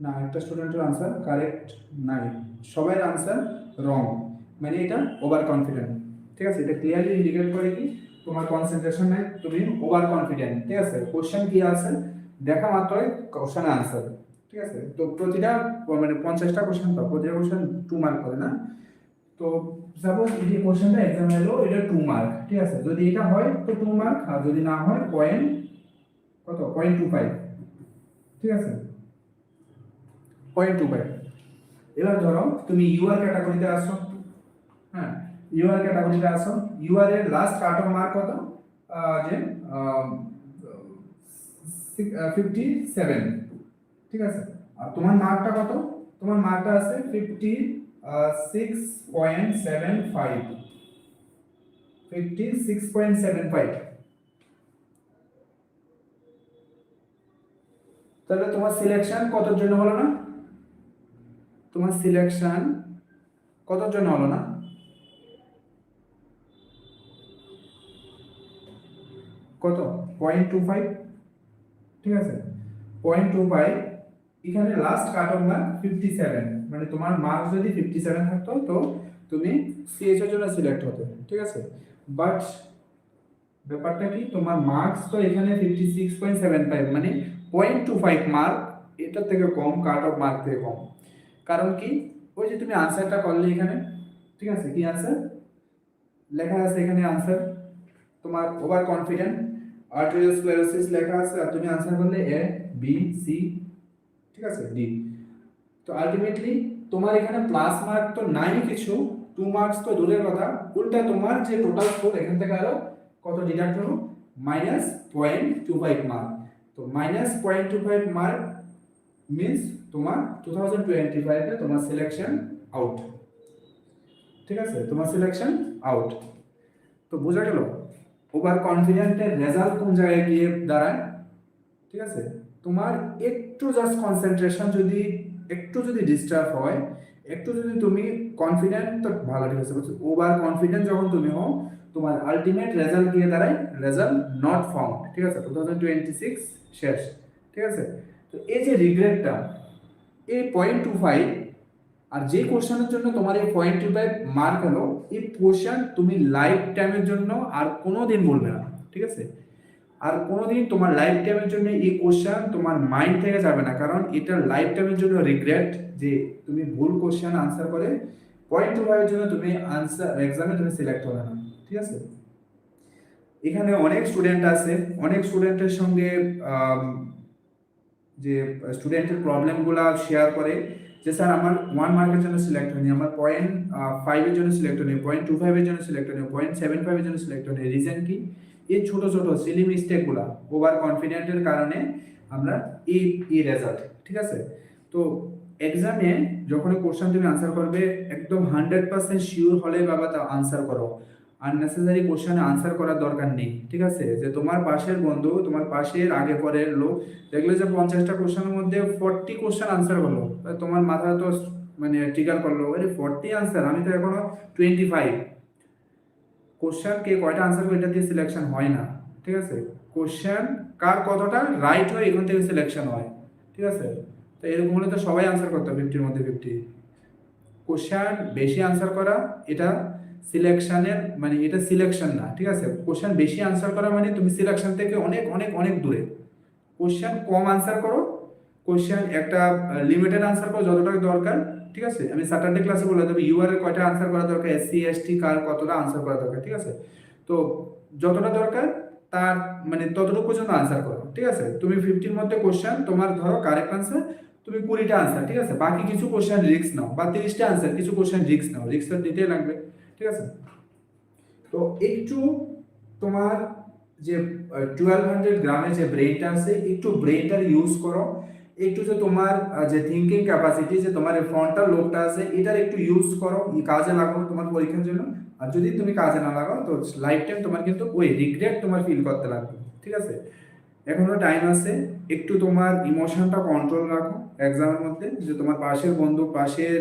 না, একটা স্টুডেন্টের আনসার কারেক্ট নাই, সবাই আনসার রং, মানে এটা ওভার কনফিডেন্ট, ঠিক আছে। এটা ক্লিয়ারলি ইন্ডিকেট করে কি, তোমার কনসেন্ট্রেশন নাই, তুমি ওভার কনফিডেন্ট, ঠিক আছে। কোশ্চেন কি আছে দেখা মাত্রই কোশ্চেন আনসার, ঠিক আছে। তো প্রতিটা মানে 50টা কোশ্চেন পাবো, প্রতিটা কোশ্চেন 2 মার্ক করে না। তো সাপোজ এই কোশ্চেনটা एग्जाम এলো, এটা 2 মার্ক, ঠিক আছে। যদি এটা হয় তো 2 মার্ক, আর যদি না হয় পয়েন্ট কত 0.25, ঠিক আছে, 0.25। এবার ধরো তুমি ইউআর ক্যাটাগরিতে আসো, হ্যাঁ, ইউআর ক্যাটাগরিতে আসো, ইউআর এর লাস্ট কাট অফ মার্ক কত, যে 57, ঠিক আছে। আর তোমার মার্কটা কত, তোমার মার্কটা আছে 56.75, 56.75। তাহলে তোমার সিলেকশন কতর জন্য হলো না, তোমার সিলেকশন কতর জন্য হলো না, কত 0.25, ঠিক আছে। 0.25, এখানে লাস্ট কাট অফ মার্ক 57, মানে তোমার মার্ক যদি 57 থাকতো তো তুমি সিএইচ এর জন্য সিলেক্ট হতে, ঠিক আছে। বাট ব্যাপারটা কি, তোমার মার্কস তো এখানে 56.75, মানে 0.25 মার্ক এটার থেকে কম, কাট অফ মার্ক থেকে কম। কারণ কি, ওই যে তুমি আনসারটা করলে এখানে, ঠিক আছে, কি আনসার লেখা আছে এখানে, আনসার তোমার ওভার কনফিডেন্ট আর্টেরিওস্ক্লেরোসিস লেখা আছে, আর তুমি আনসার করলে এ বি সি, ঠিক আছে, ডি। তো আলটিমেটলি তোমার এখানে প্লাস মার্ক তো নাই কিছু, 2 মার্কস তো দূরের কথা, উল্টা তোমার যে টোটাল স্কোর এখান থেকে আরো কত ডিডাক্ট হলো, -0.25 মার্ক। তো -0.25 মার্ক মিন্স তোমার 2025 এ তোমার সিলেকশন আউট, ঠিক আছে, তোমার সিলেকশন আউট। তো বোঝা গেল ওভার কনফিডেন্টের রেজাল্ট কোন জায়গায় গিয়ে দাঁড়ায়, ঠিক আছে। তোমার একটু জাস্ট কনসেন্ট্রেশন যদি একটু যদি ডিস্টার্ব হয়, একটু যদি তুমি কনফিডেন্ট, তো ভালো, ঠিক আছে, ওভার কনফিডেন্ট যখন তুমি হও, তোমার আলটিমেট রেজাল্ট গিয়ে দাঁড়ায় রেজাল্ট নট ফাউন্ড, ঠিক আছে, 2026 শেষ, ঠিক আছে। তো এই যে রিগ্রেটটা, এই 0.25, আর যে কোশ্চেনের জন্য তোমার এই 0.25 মার্ক হলো, এই কোশ্চেন তুমি লাইফ টাইমের জন্য আর কোনোদিন বলবে না, ঠিক আছে। আর কোনোদিন তোমার লাইফ টাইমের জন্য এই কোশ্চেন তোমার মাইন্ড থেকে যাবে না, কারণ এটা লাইফ টাইমের জন্য রিগ্রেট যে তুমি ভুল কোশ্চেন আনসার করে 0.25 এর জন্য তুমি আনসার এক্সামে তুমি সিলেক্ট হবে না, ঠিক আছে। এখানে অনেক স্টুডেন্ট আছে, অনেক স্টুডেন্টের সঙ্গে যে স্টুডেন্টের প্রবলেমগুলো শেয়ার করে, যে স্যার আমার 1 মার্কের জন্য সিলেক্ট হয়নি, আমার 0.5 এর জন্য সিলেক্ট হয়নি, 0.25 এর জন্য সিলেক্ট হয়নি, 0.75 এর জন্য সিলেক্ট হয়নি। রিজন কি, এই ছোট ছোট সিলি মিস্টেকগুলো ওভার কনফিডেন্টের কারণে আমরা এই রেজাল্ট, ঠিক আছে। তো এক্সামে যখন কোশ্চেন তুমি আনসার করবে, একদম 100% শিওর হলে বাবা তা আনসার করো, আননেসেসারি কোশ্চেনে আনসার করার দরকার নেই, ঠিক আছে। যে তোমার পাশের বন্ধু, তোমার পাশের আগে পরের লোক দেখলে যে 50টা কোশ্চেনের মধ্যে 40 কোশ্চেন আনসার করলো, তোমার মাথা তো মানে ট্রিগার করলো, আরে 40 আনসার, আমি তো এখনো 25। কোশ্চেন কে কয়টা আনসার করে এটা দিয়ে সিলেকশন হয় না, ঠিক আছে। কোশ্চেন কার কতটা রাইট হয় এখান থেকে সিলেকশন হয়, ঠিক আছে। তো এরকম হলে তো সবাই আনসার করতে হবে 50-এর মধ্যে 50। কোশ্চেন বেশি আনসার করা এটা সিলেকশনের মানে এটা সিলেকশন না, ঠিক আছে। কোশ্চেন বেশি আনসার করা মানে তুমি সিলেকশন থেকে অনেক অনেক অনেক দূরে। কোশ্চেন কম আনসার করো, কোশ্চেন একটা লিমিটেড আনসার করো যতটা দরকার, ঠিক আছে। আমি স্যাটারডে ক্লাসে বলে দেবো ইউআর এর কয়টা আনসার করা দরকার, এসসি এসটি কার কতটা আনসার করা দরকার, ঠিক আছে। তো যতটা দরকার তার মানে ততটুকু পর্যন্ত আনসার করো, ঠিক আছে। তুমি 50-এর মধ্যে কোশ্চেন তোমার ধরো কারেক্ট আনসার তুমি 20টা আনসার, ঠিক আছে, বাকি কিছু কোশ্চেন রিস্ক নাও, বা 30টা আনসার কিছু কোশ্চেন রিস্ক নাও, রিস্ক তো দিতেই লাগবে, ঠিক আছে। তো একটু তোমার যে 1200 গ্রামের যে ব্রেনটা আছে, একটু ব্রেনটার ইউজ করো, একটু যে তোমার যে থিঙ্কিং ক্যাপাসিটি, যে তোমার ফ্রন্টাল লোবটা আছে, এটার একটু ইউজ করো, এই কাজে লাগাও তোমার পরীক্ষার জন্য। আর যদি তুমি কাজে না লাগাও তো লাইফ টাইম তোমার কিন্তু ওই রিগ্রেট তোমার ফিল করতে লাগবে, ঠিক আছে। এখনো টাইম আছে, একটু তোমার ইমোশনটা কন্ট্রোল রাখো এক্সামের মধ্যে, যে তোমার পাশের বন্ধু, পাশের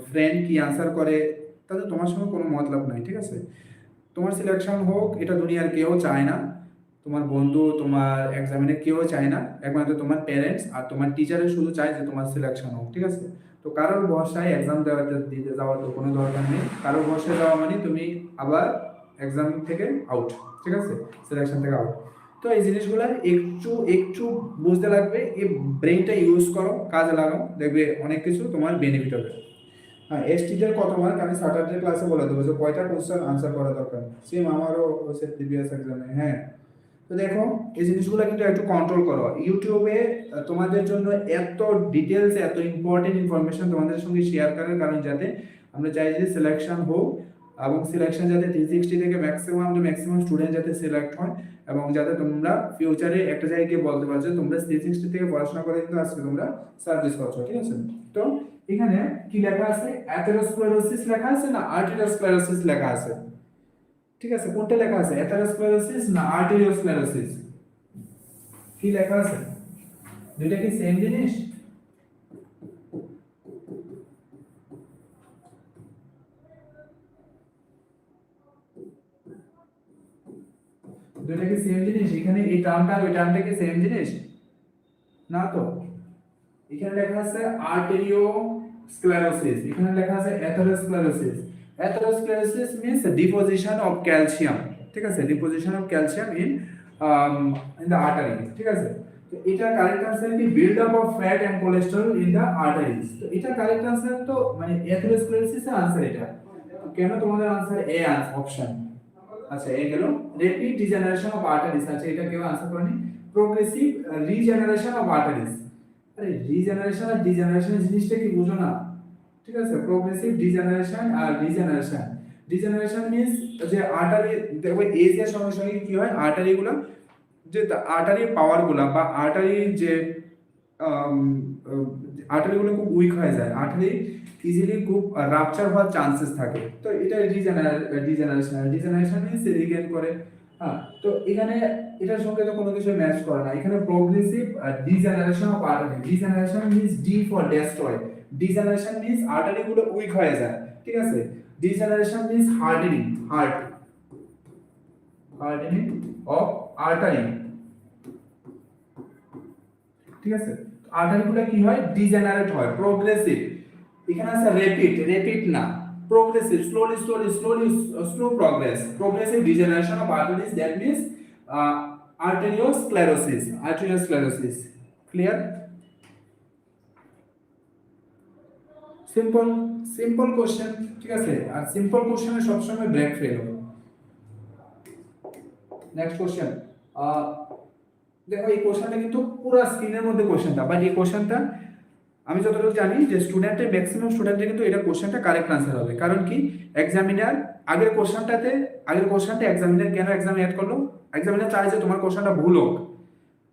ফ্রেন্ড কি আনসার করে তাতে তোমার সঙ্গে কোনো মতলব নাই, ঠিক আছে। তোমার সিলেকশন হোক এটা দুনিয়ার কেউ চায় না, তোমার বন্ধু, তোমার এক্সামিনে কেউ চায় না, একমাত্র তোমার প্যারেন্টস আর তোমার টিচারের শুধু চায় যে তোমার সিলেকশন হোক, ঠিক আছে। তো কারোর ভরসায় এক্সাম দিতে যাওয়ার তো কোনো দরকার নেই, কারোর ভরসায় যাওয়া মানে তুমি আবার এক্সাম থেকে আউট, ঠিক আছে, সিলেকশন থেকে আউট। তো এই জিনিসগুলো একটু একটু বুঝতে লাগবে, এই ব্রেনটা ইউজ করো, কাজে লাগাও, দেখবে অনেক কিছু তোমার বেনিফিট হবে। হ্যাঁ, এসটিদের কত মার্ক আমি স্যাটারডে ক্লাসে বলে দেবো যে কয়টা কোশ্চেন আনসার করা দরকার, সেম আমারও হচ্ছে প্রিভিয়াস এক্সামে। হ্যাঁ, তো দেখো এই জিনিসগুলো কিন্তু একটু কন্ট্রোল করো। ইউটিউবে তোমাদের জন্য এত ডিটেলস, এত ইম্পর্টেন্ট ইনফরমেশন তোমাদের সঙ্গে শেয়ার করার কারণ যাতে আমরা চাই যে সিলেকশন হোক, এবং সিলেকশন যাতে 360 থেকে ম্যাক্সিমাম স্টুডেন্ট যাতে সিলেক্ট হয়, এবং যাতে তোমরা ফিউচারে একটা জায়গায় গিয়ে বলতে পারছো তোমরা 360 থেকে পড়াশোনা করে কিন্তু আজকে তোমরা সার্ভিস করছো, ঠিক আছে। তো এখানে কি লেখা আছে, অ্যাথেরোস্ক্লেরোসিস লেখা আছে না আর্টেরিওস্ক্লেরোসিস লেখা আছে, ঠিক আছে, কোনটা লেখা আছে, অ্যাথেরোস্ক্লেরোসিস না আর্টেরিওস্ক্লেরোসিস, কি লেখা আছে, দুইটা কি সেম জিনিস? দুইটা কি সেম জিনিস? এখানে এই টার্মটা আর ওই টার্মটা কি সেম জিনিস? না তো। এখানে লেখা আছে আর্টেরিওস্ক্লেরোসিস, এখানে লেখা আছে atherosclerosis. Atherosclerosis means deposition of calcium, ঠিক আছে, deposition of calcium in the artery, ঠিক আছে। তো এটা কারেক্ট আনসার কি, build up of fat and cholesterol in the arteries. তো এটা কারেক্ট আনসার, তো মানে অ্যাথেরোস্ক্লেরোসিস এর আনসার এটা। কেন তোমাদের আনসার এ অপশন? আচ্ছা, এ গেল রেপিড ডিজেনারেশন অফ আর্টারিজ। আচ্ছা, এটা কেউ আনসার করেনি। Progressive regeneration of arteries. আরে রিজেনারেশন আর ডিজেনারেশন জিনিসটা কি বুঝো না? ঠিক আছে, প্রোগ্রেসিভ ডিজেনারেশন আর রিজেনারেশন। ডিজেনারেশন মিন্স যে আর্টারি, দেখো এজ এর সঙ্গে সঙ্গে কি হয়, আর্টারি গুলো যে আর্টারির পাওয়ার গুলা বা আর্টারির যে আর্টারি গুলো খুব উইক হয়ে যায়, আর্টারি ইজিলি খুব রাপচার হওয়ার চান্সেস থাকে। তো এটা ডিজেনারেশন। ডিজেনারেশন মিন্স রিগেন করে। হ্যাঁ, তো এখানে এটার সঙ্গে তো কোনো কিছু ম্যাচ করে না। এখানে progressive degeneration of artery, degeneration means D for destroy, degeneration means artery গুলো উইক হয়ে যায়, ঠিক আছে। Degeneration means hardening, hardening of artery, ঠিক আছে। আর্টারি গুলো কি হয়, ডিজেনারেট হয়। প্রোগ্রেসিভ, এখানে আছে রেপিড না, progressive, slow progress, progressive degeneration of arteries, that means arteriosclerosis. Clear? Simple question, ঠিক আছে, আর সিম্পল কোশ্চেনে সবসময় ব্রেক ফেল হবে। নেক্সট কোশ্চেন, দেখো এই কোশ্চেনটা কিন্তু পুরো স্ক্রিনের মধ্যে কোশ্চেনটা, বাট এই কোশ্চেনটা আমি যতটুকু জানি যে স্টুডেন্টের ম্যাক্সিমাম স্টুডেন্টের কিন্তু এটা কোশ্চেনটা কারেক্ট আনসার হবে। কারণ কি, এক্সামিনার আগের কোশ্চেনটা এক্সামিনার কেন এক্সামে অ্যাড করলো, এক্সামিনার চায় যে তোমার কোশ্চেনটা ভুল হোক।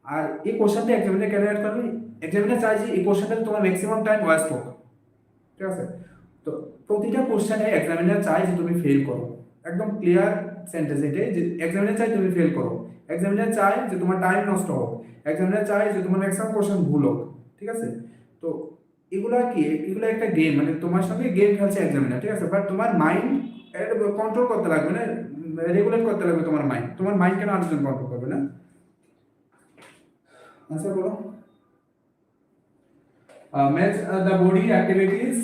আর এই কোশ্চেনটা এক্সামিনার কেন অ্যাড করবে, এক্সামিনার চায় যে এই কোশ্চেনটা তোমার ম্যাক্সিমাম টাইম ওয়েস্ট হোক, ঠিক আছে। তো প্রতিটা কোশ্চেনে এক্সামিনার চায় যে তুমি ফেল করো, একদম ক্লিয়ার সেন্টেন্স এটাই, যে এক্সামিনার চায় তুমি ফেল করো, এক্সামিনার চায় যে তোমার টাইম নষ্ট হোক, এক্সামিনার চায় যে তোমার ম্যাক্সিমাম কোশ্চেন ভুল হোক, ঠিক আছে। তো এগুলা কি, এগুলো একটা গেম, মানে তোমার সঙ্গে গেম খেলছে এক্সামিনার, ঠিক আছে। বাট তোমার মাইন্ড কন্ট্রোল করতে লাগবে না, রেগুলেট করতে লাগবে তোমার মাইন্ড কেন আরেকজন কন্ট্রোল করবে না? আনসার বলো। Match the body activities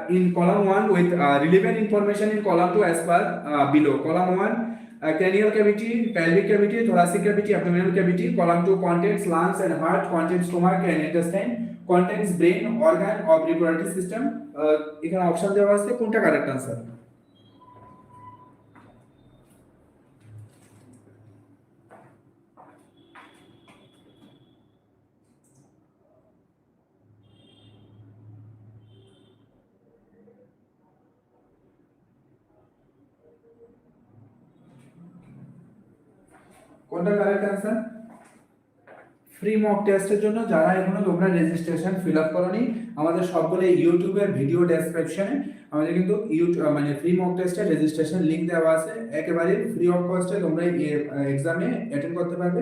in column 1 with relevant information in column 2 as per below. Column 1, cranial cavity, pelvic cavity, thoracic cavity, abdominal cavity. Column 2 contains lungs and heart, contains stomach and intestine, contains brain, organ of reproductive system. এখানে option দেওয়া আছে, কোনটা correct answer? কোনটা correct answer? Free mock টেস্টের জন্য যারা এখনো তোমরা রেজিস্ট্রেশন ফিল আপ করোনি, আমাদের সবগুলো ইউটিউবের ভিডিও ডেসক্রিপশনে আমাদের কিন্তু মানে ফ্রি মক টেস্টের রেজিস্ট্রেশন লিংক দেওয়া আছে, একেবারে ফ্রি অফ কস্টে তোমরা এই এক্সামে অ্যাটেন্ড করতে পারবে।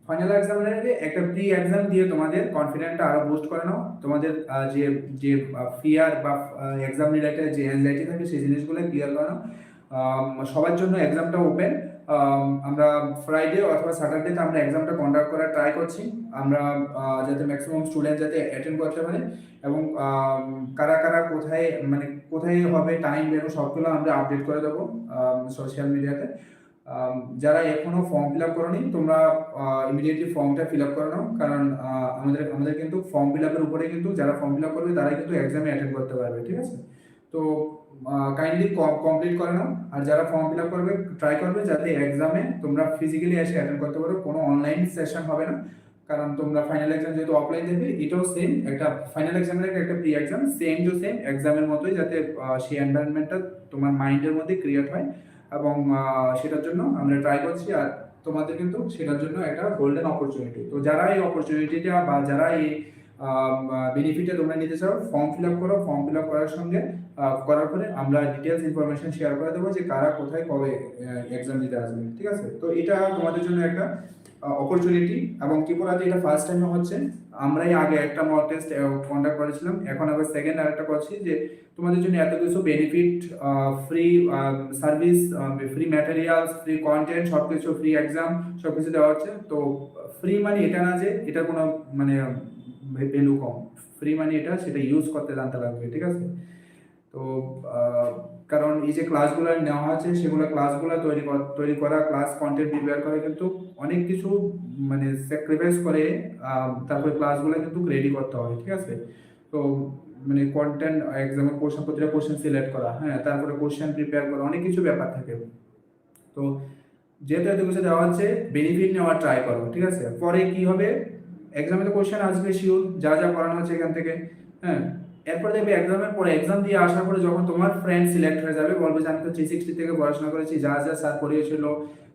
ফাইনাল এক্সামের আগে একটা প্রি এক্সাম দিয়ে তোমাদের কনফিডেন্টটা আরো বুস্ট করে নাও, তোমাদের যে যে ফিয়ার বা এক্সাম রিলেটেড যে অ্যাংজাইটি থাকে সেই জিনিসগুলো ক্লিয়ার করে নাও। সবার জন্য এক্সামটা ওপেন, আমরা ফ্রাইডে অথবা স্যাটারডেতে আমরা এক্সামটা কন্ডাক্ট করার ট্রাই করছি। আমরা যাতে ম্যাক্সিমাম স্টুডেন্ট যাতে অ্যাটেন্ড করতে পারে, এবং কারা কারা কোথায় মানে কোথায় হবে টাইম বেরো সবগুলো আমরা আপডেট করে দেবো সোশ্যাল মিডিয়াতে। যারা এখনো ফর্ম ফিল আপ করোনি তোমরা ইমিডিয়েটলি ফর্মটা ফিল আপ করে নাও, কারণ আমাদের কিন্তু ফর্ম ফিল আপের উপরে কিন্তু যারা ফর্ম ফিল আপ করবে তারাই কিন্তু এক্সামে অ্যাটেন্ড করতে পারবে, ঠিক আছে? তো কাইন্ডলি কমপ্লিট করে নাও। আর যারা ফর্ম ফিল আপ করবে ট্রাই করবে যাতে এক্সামে তোমরা ফিজিক্যালি এসে অ্যাটেন্ড করতে পারো, কোনো অনলাইন সেশন হবে না। কারণ তোমরা ফাইনাল এক্সাম যেহেতু অফলাইন দেবে, এটাও সেম একটা ফাইনাল এক্সামের একটা pre exam, same to same এক্সামের মতোই, যাতে সেই এনভায়রনমেন্টটা তোমার মাইন্ডের মধ্যে ক্রিয়েট হয়। এবং সেটার জন্য আমরা ট্রাই করছি, আর তোমাদের কিন্তু সেটার জন্য একটা গোল্ডেন অপরচুনিটি। তো যারা এই অপরচুনিটিটা বা যারা এই বেনিফিটটা তোমরা নিতে চাও, ফর্ম ফিল আপ করো। ফর্ম ফিল আপ করার সঙ্গে করার পরে আমরা ডিটেলস ইনফরমেশন শেয়ার করে দেবো যে কারা কোথায় কবে এক্সাম দিতে আসবে, ঠিক আছে? তো এটা তোমাদের জন্য একটা অপরচুনিটি, এবং ত্রিপুরাতে এটা ফার্স্ট টাইম হচ্ছে। আমরাই আগে একটা মক টেস্ট কন্ডাক্ট করেছিলাম, এখন আবার সেকেন্ড আরেকটা করছি, যে তোমাদের জন্য এত কিছু benefit, free service, free materials, free content, সবকিছু ফ্রি এক্সাম, সবকিছু দেওয়া হচ্ছে। তো ফ্রি মানে এটা না যে এটা কোনো মানে ভ্যালু কম, ফ্রি মানে এটা সেটা ইউজ করতে জানতে লাগবে, ঠিক আছে? তো কারণ এই যে ক্লাসগুলো নেওয়া আছে সেগুলো ক্লাসগুলো তৈরি করা, ক্লাস কন্টেন্ট প্রিপেয়ার করে কিন্তু অনেক কিছু মানে স্যাক্রিফাইস করে তারপরে ক্লাসগুলো কিন্তু রেডি করতে হয়, ঠিক আছে? তো মানে কন্টেন্ট এক্সামের প্রতিটা কোশ্চেন সিলেক্ট করা, হ্যাঁ, তারপরে কোশ্চেন প্রিপেয়ার করা, অনেক কিছু ব্যাপার থাকে। তো যেহেতু এত কিছু দেওয়া হচ্ছে, বেনিফিট নেওয়ার ট্রাই করো, ঠিক আছে? পরে কি হবে, এক্সামে তো কোশ্চেন আসবে শিওর, যা যা পড়ানো হচ্ছে এখান থেকে, হ্যাঁ। এরপর দেখবে এক্সামের পরে, এক্সাম দিয়ে আসার পরে যখন তোমার ফ্রেন্ড সিলেক্ট হয়ে যাবে, বলবে যে আমি তো 360 থেকে পড়াশোনা করেছি, যা যা স্যার পড়িয়েছিল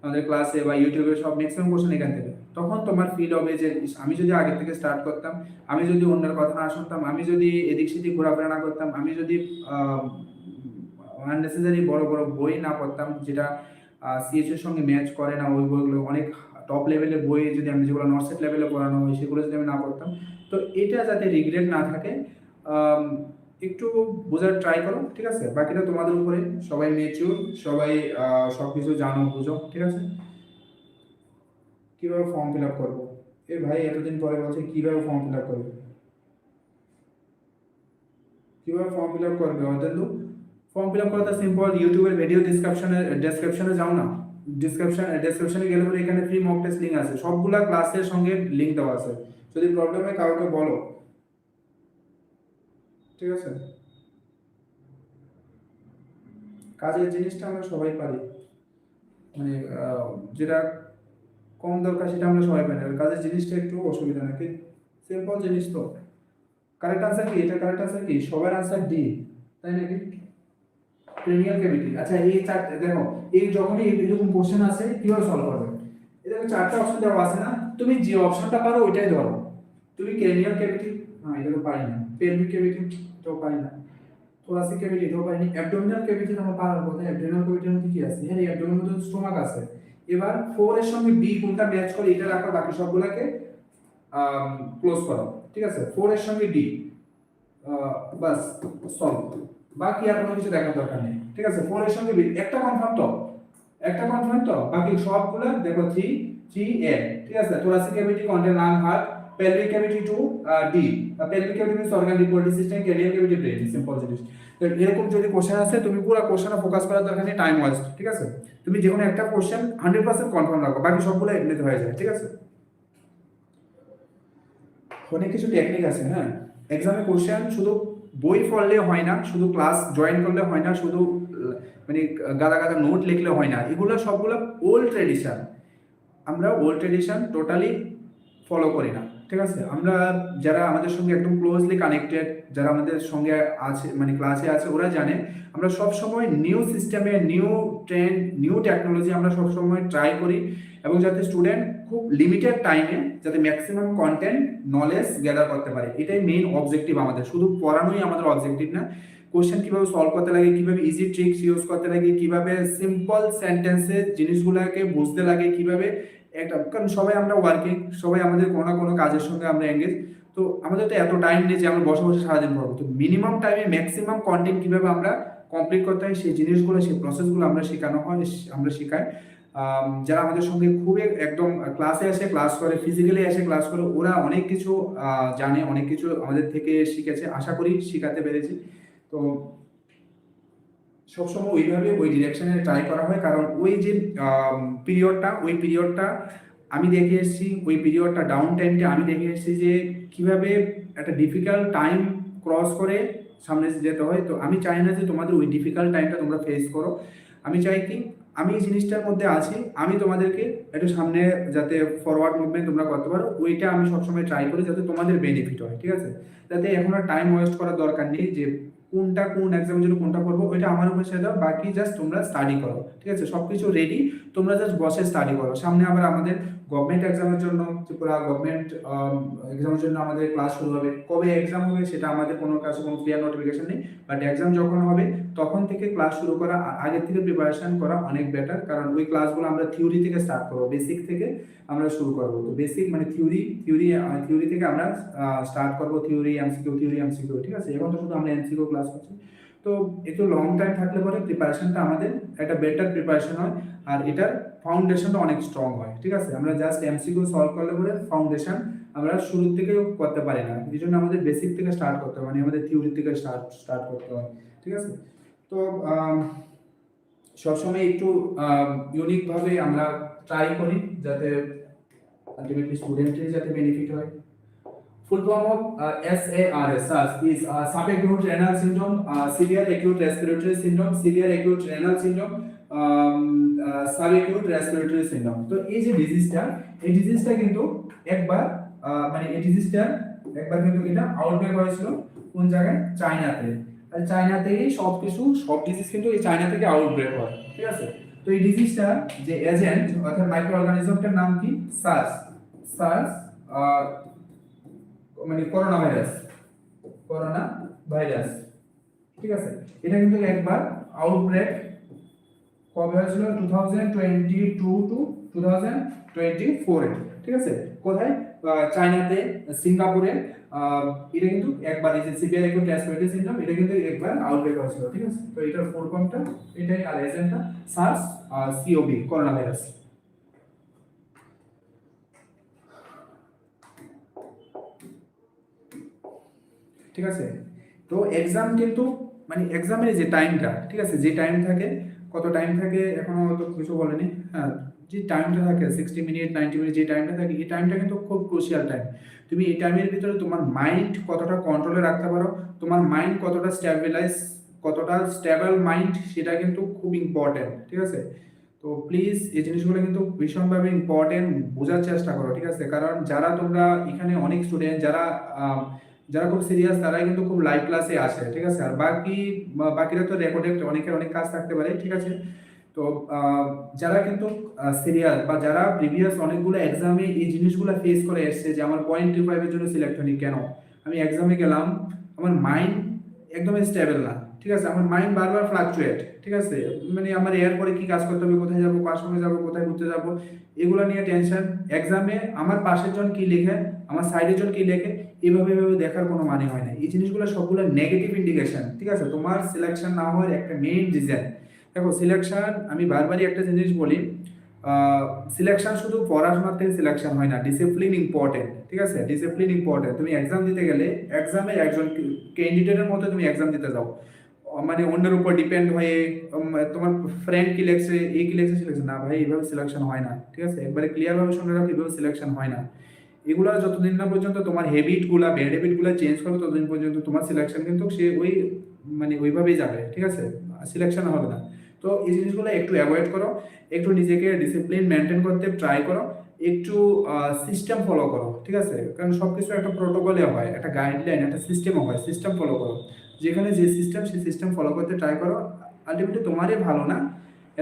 আমাদের ক্লাসে বা ইউটিউবে সব ম্যাক্সিমাম কোশ্চেন এখান থেকে, তখন তোমার ফিল হবে যে আমি যদি আগে থেকে স্টার্ট করতাম, আমি যদি অন্যের কথা না শুনতাম, আমি যদি এদিক সেদিক ঘোরাফেরা না করতাম, আমি যদি আননেসেসারি বড় বড় বই না পড়তাম যেটা সিএস এর সঙ্গে ম্যাচ করে না, ওই বইগুলো অনেক টপ লেভেলের বই যদি আমি যেগুলো নর্সেট লেভেলে পড়ানো হয় সেগুলো যদি আমি না পড়তাম, তো এটা যাতে রিগ্রেট না থাকে একটু বোঝার ট্রাই করো, ঠিক আছে? বাকিটা তোমাদের উপরে, সবাই ম্যাচিউর, সবাই সব কিছু জানো বুঝো, ঠিক আছে? কীভাবে ফর্ম ফিল আপ করবো? এ ভাই এতদিন পরে বলছে কীভাবে ফর্ম ফিল আপ করবে, কীভাবে ফর্ম ফিল আপ করবে অদেন্দু? ফর্ম ফিল আপ করাটা সিম্পল, ইউটিউবের ভিডিও ডেসক্রিপশনে যাও না, ডেসক্রিপশনে গেলে পরে এখানে ফ্রি মক টেস্ট লিঙ্ক আছে, সবগুলা ক্লাসের সঙ্গে লিঙ্ক দেওয়া আছে, যদি প্রবলেম হয় কাউকে বলো, ঠিক আছে? কাজের জিনিসটা আমরা সবাই পারি, মানে যেটা কম দরকার সেটা আমরা সবাই পারি, আর কাজের জিনিসটা একটু অসুবিধা নাকি, সিম্পল জিনিস তো। কারেক্ট আনসার কি? এটা কারেক্ট আনসার কি? সবার আনসার ডি, তাই নাকি? ক্রেনিয়াল ক্যাভিটি, আচ্ছা এই চারটে দেখো, এই যখনই এরকম কোশ্চেন আসে কিভাবে সলভ করবে, এরকম চারটা অপশন দেওয়া আছে না, তুমি যে অপশনটা পারো ওইটাই ধরো। তুমি ক্রেনিয়াল ক্যাভিটি, হ্যাঁ এটা তো পারি না, পেলভিক ক্যাভিটি তো পারি না, thoracic ক্যাভিটি তো পারি না, অ্যাবডোমিনাল ক্যাভিটি আমরা পারার কথা, অ্যাবডোমিনাল ক্যাভিটির মধ্যে কি আছে? হ্যাঁ অ্যাবডোমিনাল মধ্যে স্টোমাক আছে। এবার 4 এর সঙ্গে বি কোনটা ম্যাচ করে এটা রাখো, বাকি সবগুলোকে ক্লোজ করো, ঠিক আছে? 4 এর সঙ্গে ডি, বাস সলভ, বাকি আর কোনো কিছু দেখার দরকার নেই, ঠিক আছে? 4 এর সঙ্গে বি একটা কনফার্ম তো, একটা কনফার্ম তো, বাকি সবগুলো দেখো 3 এ, ঠিক আছে? thoracic cavity contain lung, heart, pelvic cavity to D, pelvic cavity means organ reproductive system, cranial cavity brain, simple জিনিস। তো এরকম যদি কোশ্চেন আসে তুমি পুরো কোশ্চেনে ফোকাস করার দরকার নেই, টাইম ওয়েস্ট, ঠিক আছে? তুমি যে কোনো একটা কোশ্চেন 100% কনফার্ম রাখো, বাকি সবগুলো এমনিতে হয়ে যায়, ঠিক আছে? অনেক কিছু টেকনিক আছে, হ্যাঁ। এক্সামে কোশ্চেন শুধু বই পড়লে হয় না, শুধু ক্লাস জয়েন করলে হয় না, শুধু মানে গাদা গাদা নোট লিখলে হয় না, এগুলো সবগুলো ওল্ড ট্রেডিশন, আমরা ওল্ড ট্রেডিশন টোটালি ফলো করি না, ঠিক আছে? আমরা যারা আমাদের সঙ্গে একদম ক্লোজলি কানেক্টেড, যারা আমাদের সঙ্গে আছে মানে ক্লাসে আছে, ওরা জানে আমরা সব সময় নিউ সিস্টেমে, নিউ ট্রেন্ড, নিউ টেকনোলজি আমরা সব সময় ট্রাই করি, এবং যাতে স্টুডেন্ট খুব লিমিটেড টাইমে যাতে ম্যাক্সিমাম কন্টেন্ট নলেজ গ্যাদার করতে পারে, এটাই মেইন অবজেক্টিভ আমাদের। শুধু পড়ানোই আমাদের অবজেক্টিভ না, কোশ্চেন কিভাবে সলভ করতে লাগে, কিভাবে ইজি ট্রিক্স ইউজ করতে লাগে, কিভাবে সিম্পল সেন্টেন্সে জিনিসগুলোকে বুঝতে লাগে, কিভাবে একটা, কারণ সবাই আমরা ওয়ার্কিং, সবাই আমাদের কোনো না কোনো কাজের সঙ্গে আমরা এঙ্গেজ, তো আমাদের তো এত টাইম নেই যে আমরা বসে বসে সারাদিন পড়বো, তো মিনিমাম টাইমে ম্যাক্সিমাম কন্টেন্ট কিভাবে আমরা কমপ্লিট করতে হয় সেই জিনিসগুলো, সেই প্রসেসগুলো আমরা শেখানো হয়, আমরা শেখাই। যারা আমাদের সঙ্গে খুবই একদম ক্লাসে এসে ক্লাস করে, ফিজিক্যালি এসে ক্লাস করে, ওরা অনেক কিছু জানে, অনেক কিছু আমাদের থেকে শিখেছে, আশা করি শিখাতে পেরেছি। তো সবসময় ওইভাবে ওই ডিরেকশনে ট্রাই করা হয়, কারণ ওই যে ওই পিরিয়ডটা আমি দেখে এসেছি, ওই পিরিয়ডটা ডাউন টাইমটা আমি দেখে এসেছি যে কিভাবে একটা ডিফিকাল্ট টাইম ক্রস করে সামনে যেতে হয়। তো আমি চাই না যে তোমাদের ওই ডিফিকাল্ট টাইমটা তোমরা ফেস করো। আমি চাই কি, আমি এই জিনিসটার মধ্যে আছি, আমি তোমাদেরকে একটু সামনে যাতে ফরওয়ার্ড মুভমেন্ট তোমরা করতে পারো, ওইটা আমি সবসময় ট্রাই করি যাতে তোমাদের বেনিফিট হয়, ঠিক আছে? যাতে এখন আর টাইম ওয়েস্ট করার দরকার নেই যে কোন এক্সামের জন্য কোনটা করবো, ওইটা আমার উপর ছেড়ে দাও, বাকি জাস্ট তোমরা স্টাডি করো, ঠিক আছে? সবকিছু রেডি, তোমরা জাস্ট বসে স্টাডি করো। সামনে আবার আমাদের গভর্নমেন্ট এক্সামের জন্য, ত্রিপুরা গভর্নমেন্ট এক্সামের জন্য আমাদের ক্লাস শুরু হবে। কবে এক্সাম হবে সেটা আমাদের কোনো কাছে কোনো ক্লিয়ার নোটিফিকেশন নেই, বাট এক্সাম যখন হবে তখন থেকে ক্লাস শুরু করা, আগের থেকে প্রিপারেশন করা অনেক বেটার, কারণ ওই ক্লাসগুলো আমরা থিওরি থেকে স্টার্ট করবো, বেসিক থেকে আমরা শুরু করবো। তো বেসিক মানে থিওরি থেকে আমরা স্টার্ট করবো, থিওরি এমসিকিউ, ঠিক আছে? এখন তো শুধু আমরা এমসিকিউ ক্লাস করছি। তো একটু লং টাইম থাকলে পরে প্রিপারেশনটা আমাদের একটা বেটার প্রিপারেশন হয়, আর এটার ফাউন্ডেশনটা অনেক স্ট্রং হয়, ঠিক আছে? আমরা জাস্ট এমসিকিউ সলভ করলে পরে ফাউন্ডেশন আমরা শুরু থেকে করতে পারি না, এই জন্য আমাদের বেসিক থেকে স্টার্ট করতে হয়, মানে আমাদের থিওরি থেকে স্টার্ট করতে হয়, ঠিক আছে? তো সবসময় একটু ইউনিকভাবে আমরা ট্রাই করি যাতে আলটিমেটলি স্টুডেন্টের যাতে বেনিফিট হয়। Full form of SARS, SARS is subacute renal syndrome, severe acute respiratory syndrome, severe acute renal syndrome, subacute respiratory syndrome। তো এই যে ডিজিজটা কিন্তু একবার মানে এই ডিজিজটা একবার কিন্তু এটা আউটব্রেক হয়েছিল কোন জায়গায়, চায়নাতে। আর চায়নাতেই সব ডিজিজ কিন্তু এই চায়না থেকে আউটব্রেক হয়, ঠিক আছে? তো এই ডিজিজটা যে এজেন্ট অর্থাৎ মাইক্রো অর্গানিজমটার নাম কি, সার্স মানে করোনা ভাইরাস, ঠিক আছে? এটা কিন্তু একবার আউটব্রেক কবে হয়েছিল, 2022 টু 2024 এ, ঠিক আছে? কোথায়, চায়নাতে, সিঙ্গাপুরে। এটা কিন্তু একবার এই যে সিভিয়ার অ্যাকিউট রেসপিরেটরি সিনড্রোম, এটা কিন্তু একবার আউটব্রেক হয়েছিল, ঠিক আছে? তো এটার ফুল ফর্মটা এটাই, আর এজেন্টটা সার্স সিওভি, করোনা ভাইরাস। ঠিক আছে? তো এক্সাম কিন্তু মানে এক্সামের যে টাইমটা, ঠিক আছে, যে টাইম থাকে, কত টাইম থাকে এখনো তো কিছু বলেনি। হ্যাঁ, যে টাইমটা থাকে 60 মিনিট 90 মিনিট, যে টাইমটা থাকে, এই টাইমটা কিন্তু খুব ক্রুশিয়াল টাইম। তুমি এই টাইমের ভিতরে তোমার মাইন্ড কতটা কন্ট্রোলে রাখতে পারো, তোমার মাইন্ড কতটা স্টেবল মাইন্ড, সেটা কিন্তু খুব ইম্পর্টেন্ট, ঠিক আছে? তো প্লিজ এই জিনিসগুলো কিন্তু ভীষণভাবে ইম্পর্টেন্ট, বোঝার চেষ্টা করো, ঠিক আছে? কারণ যারা তোমরা এখানে অনেক স্টুডেন্ট যারা খুব সিরিয়াস, তারাই কিন্তু খুব লাইভ ক্লাসে আসে, ঠিক আছে? আর বাকিরা তো রেকর্ডেড, অনেকের অনেক কাজ থাকতে পারে, ঠিক আছে? তো যারা কিন্তু সিরিয়াস বা যারা প্রিভিয়াস অনেকগুলো এক্সামে এই জিনিসগুলো ফেস করে এসছে যে আমার 0.25 এর জন্য সিলেক্ট হয়নি কেন, আমি এক্সামে গেলাম, আমার মাইন্ড একদমই স্টেবল না, ঠিক আছে? আমার মাইন্ড বারবার ফ্লাকচুয়েট, ঠিক আছে? মানে আমার এরপরে কি কাজ করতে হবে, কোথায় যাবো, কার সঙ্গে যাবো, কোথায় ঘুরতে যাবো, এগুলো নিয়ে টেনশন। এক্সামে আমার পাশের জন কি লেখে, আমার সাইডের জন কি লেখে, এভাবে দেখার কোনো মানে হয় না। এই জিনিসগুলো সবগুলো নেগেটিভ ইন্ডিকেশন, ঠিক আছে? তোমার সিলেকশন না হওয়ার একটা মেইন রিজন। দেখো সিলেকশন, আমি বারবারই একটা জিনিস বলি, সিলেকশন শুধু পড়াশোনার থেকে সিলেকশন হয় না, ডিসিপ্লিন ইম্পর্টেন্ট, ঠিক আছে? Discipline important. তুমি এক্সাম দিতে গেলে এক্সামে একজন ক্যান্ডিডেটের মতো তুমি এক্সাম দিতে যাও, মানে অন্যের উপর ডিপেন্ড হয়ে তোমার ফ্রেন্ড কি লেখছে, এই কি লেখছে, সিলেকশন না ভাই, এইভাবে সিলেকশন হয় না, ঠিক আছে? একবারে ক্লিয়ারভাবে শুনে রাখো, এইভাবে সিলেকশন হয় না। এগুলো যতদিন না পর্যন্ত তোমার ব্যাড হ্যাবিটগুলো চেঞ্জ করো, ততদিন পর্যন্ত তোমার সিলেকশন কিন্তু সে মানে ওইভাবেই যাবে, ঠিক আছে? সিলেকশন হবে না। তো এই জিনিসগুলো একটু অ্যাভয়েড করো, একটু নিজেকে ডিসিপ্লিন মেনটেন করতে ট্রাই করো, একটু সিস্টেম ফলো করো, ঠিক আছে? কারণ সব কিছু একটা প্রোটোকলে হয়, একটা গাইডলাইন, একটা সিস্টেমও হয়, সিস্টেম ফলো করো। যেখানে যে সিস্টেম, সেই সিস্টেম ফলো করতে ট্রাই করো। আলটিমেটলি তোমারই ভালো না,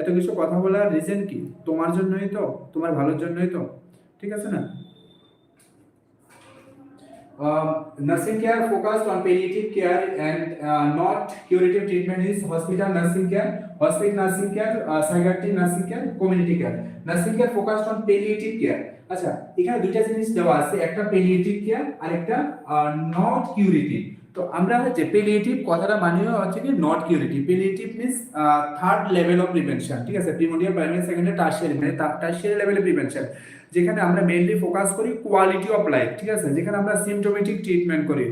এত কিছু কথা বলার রিজন কি, তোমার জন্যই তো, তোমার ভালোর জন্যই তো, ঠিক আছে না? Nursing care focused on palliative care and not curative treatment is hospital nursing care, psychiatric nursing care, community care. Nursing care focused on palliative care. আচ্ছা, এখানে দুইটা জিনিস দেওয়া আছে, একটা palliative care আর একটা নট কিউরেটিভ। তো আমরা যে পেলিয়েটিভ কথাটা মানিয়ে হচ্ছে কি not curative. Palliative means third level of prevention, ঠিক আছে, প্রিমোডিয়াল, প্রাইমারি, সেকেন্ডারি, টারশিয়ারি, মানে টারশিয়ারি লেভেলে প্রিভেনশন, যেখানে আমরা মেইনলি ফোকাস করি কোয়ালিটি অফ লাইফ, ঠিক আছে, যেখানে আমরা সিমটোমেটিক ট্রিটমেন্ট করি,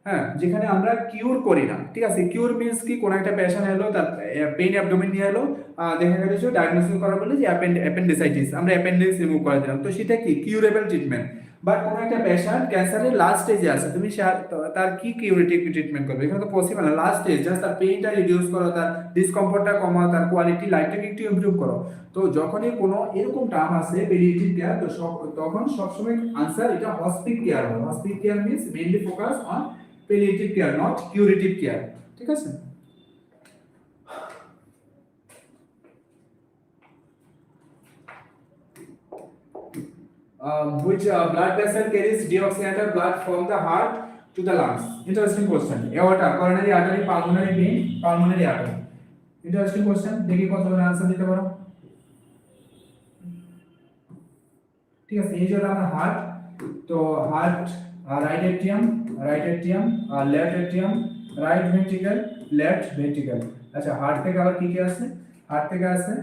হ্যাঁ, যেখানে আমরা কিউর করি না, ঠিক আছে। কিউর মিন্স কি, কোন একটা পেশেন্ট এলো, তার পেইন অ্যাবডোমেন নিয়ে এলো, দেখা গেল যে ডায়াগনোসিস করা বলে যে অ্যাপেন্ডিসাইটিস, আমরা অ্যাপেন্ডিক্স রিমুভ করে দিলাম, তো সেটা কি কিউরেবল ট্রিটমেন্ট। বাট কোনো একটা পেশেন্ট ক্যান্সারের লাস্ট স্টেজে আছে, তুমি তার কি কিউরেটিভ ট্রিটমেন্ট করবে, এখানে তো পসিবল না। লাস্ট স্টেজ, জাস্ট তার পেইনটা রিডিউস করো, তার ডিসকমফর্টটা কমাও, তার কোয়ালিটি লাইফটাকে একটু ইমপ্রুভ করো। তো যখনই কোনো এরকম টার্ম আসে পেলিয়েটিভ কেয়ার, তো তখন সবসময় আনসার এটা হসপিক কেয়ার হবে। Hospice care means mainly focus on palliative care, not curative care, ঠিক আছে। Which blood vessel carries deoxygenated blood from the heart to the lungs? Interesting question. Aorta, coronary artery, pulmonary vein, pulmonary artery. Interesting question. দেখি কতজন answer দিতে পারো। ঠিক আছে, এই যে আমার হার্ট, তো heart right atrium, left atrium, right ventricle, left ventricle. আচ্ছা, হার্ট থেকে আবার কি কি আছে? হার্ট থেকে আছে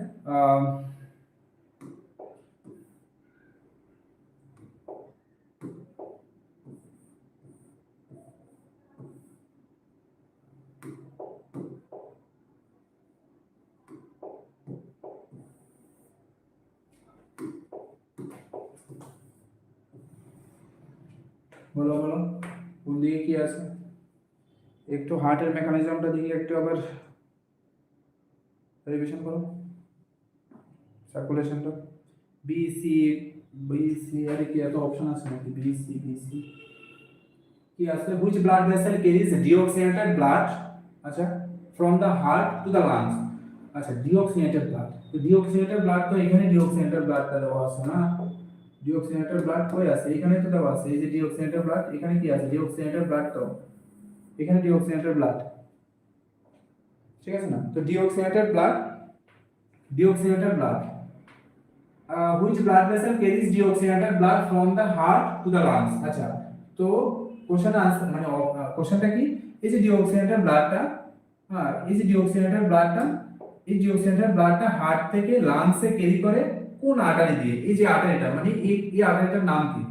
বলো বলো কোন দিকে কি আছে, একটু হার্টের মেকানিজমটা দেখি, একটু আবার রিভিশন করো সার্কুলেশনটা। বিসি, আরে কি এত অপশন আছে নাকি? বিসি কি আছে? Which blood vessel carries deoxygenated blood, আচ্ছা, from the heart to the lungs. আচ্ছা, ডিঅক্সিজেনেটেড ব্লাড, তো ডিঅক্সিজেনেটেড ব্লাড তো এখানে ডিঅক্সিজেনেটেড ব্লাডটা দেওয়া আছে না? ডিঅক্সিজেনেটেড ব্লাড কই আছে? এখানে তো দেওয়া আছে, এই যে ডিঅক্সিজেনেটেড ব্লাড, এখানে কি আছে? ডিঅক্সিজেনেটেড ব্লাড, তো এখানে ডিঅক্সিজেনেটেড ব্লাড, ঠিক আছে না? তো deoxygenated blood which blood vessel carries deoxygenated blood from the heart to the lungs? আচ্ছা, তো কোশ্চেন আনসার মানে কোশ্চেনটা কি, এই যে ডিঅক্সিজেনেটেড ব্লাডটা, হ্যাঁ, এই যে ডিঅক্সিজেনেটেড ব্লাডটা, এই ডিঅক্সিজেনেটেড ব্লাডটা হার্ট থেকে লাংসে ক্যারি করে কোন আর্টারি দিয়ে? এই যে আর্টারিটা, মানে এই আর্টারিটার নাম কি?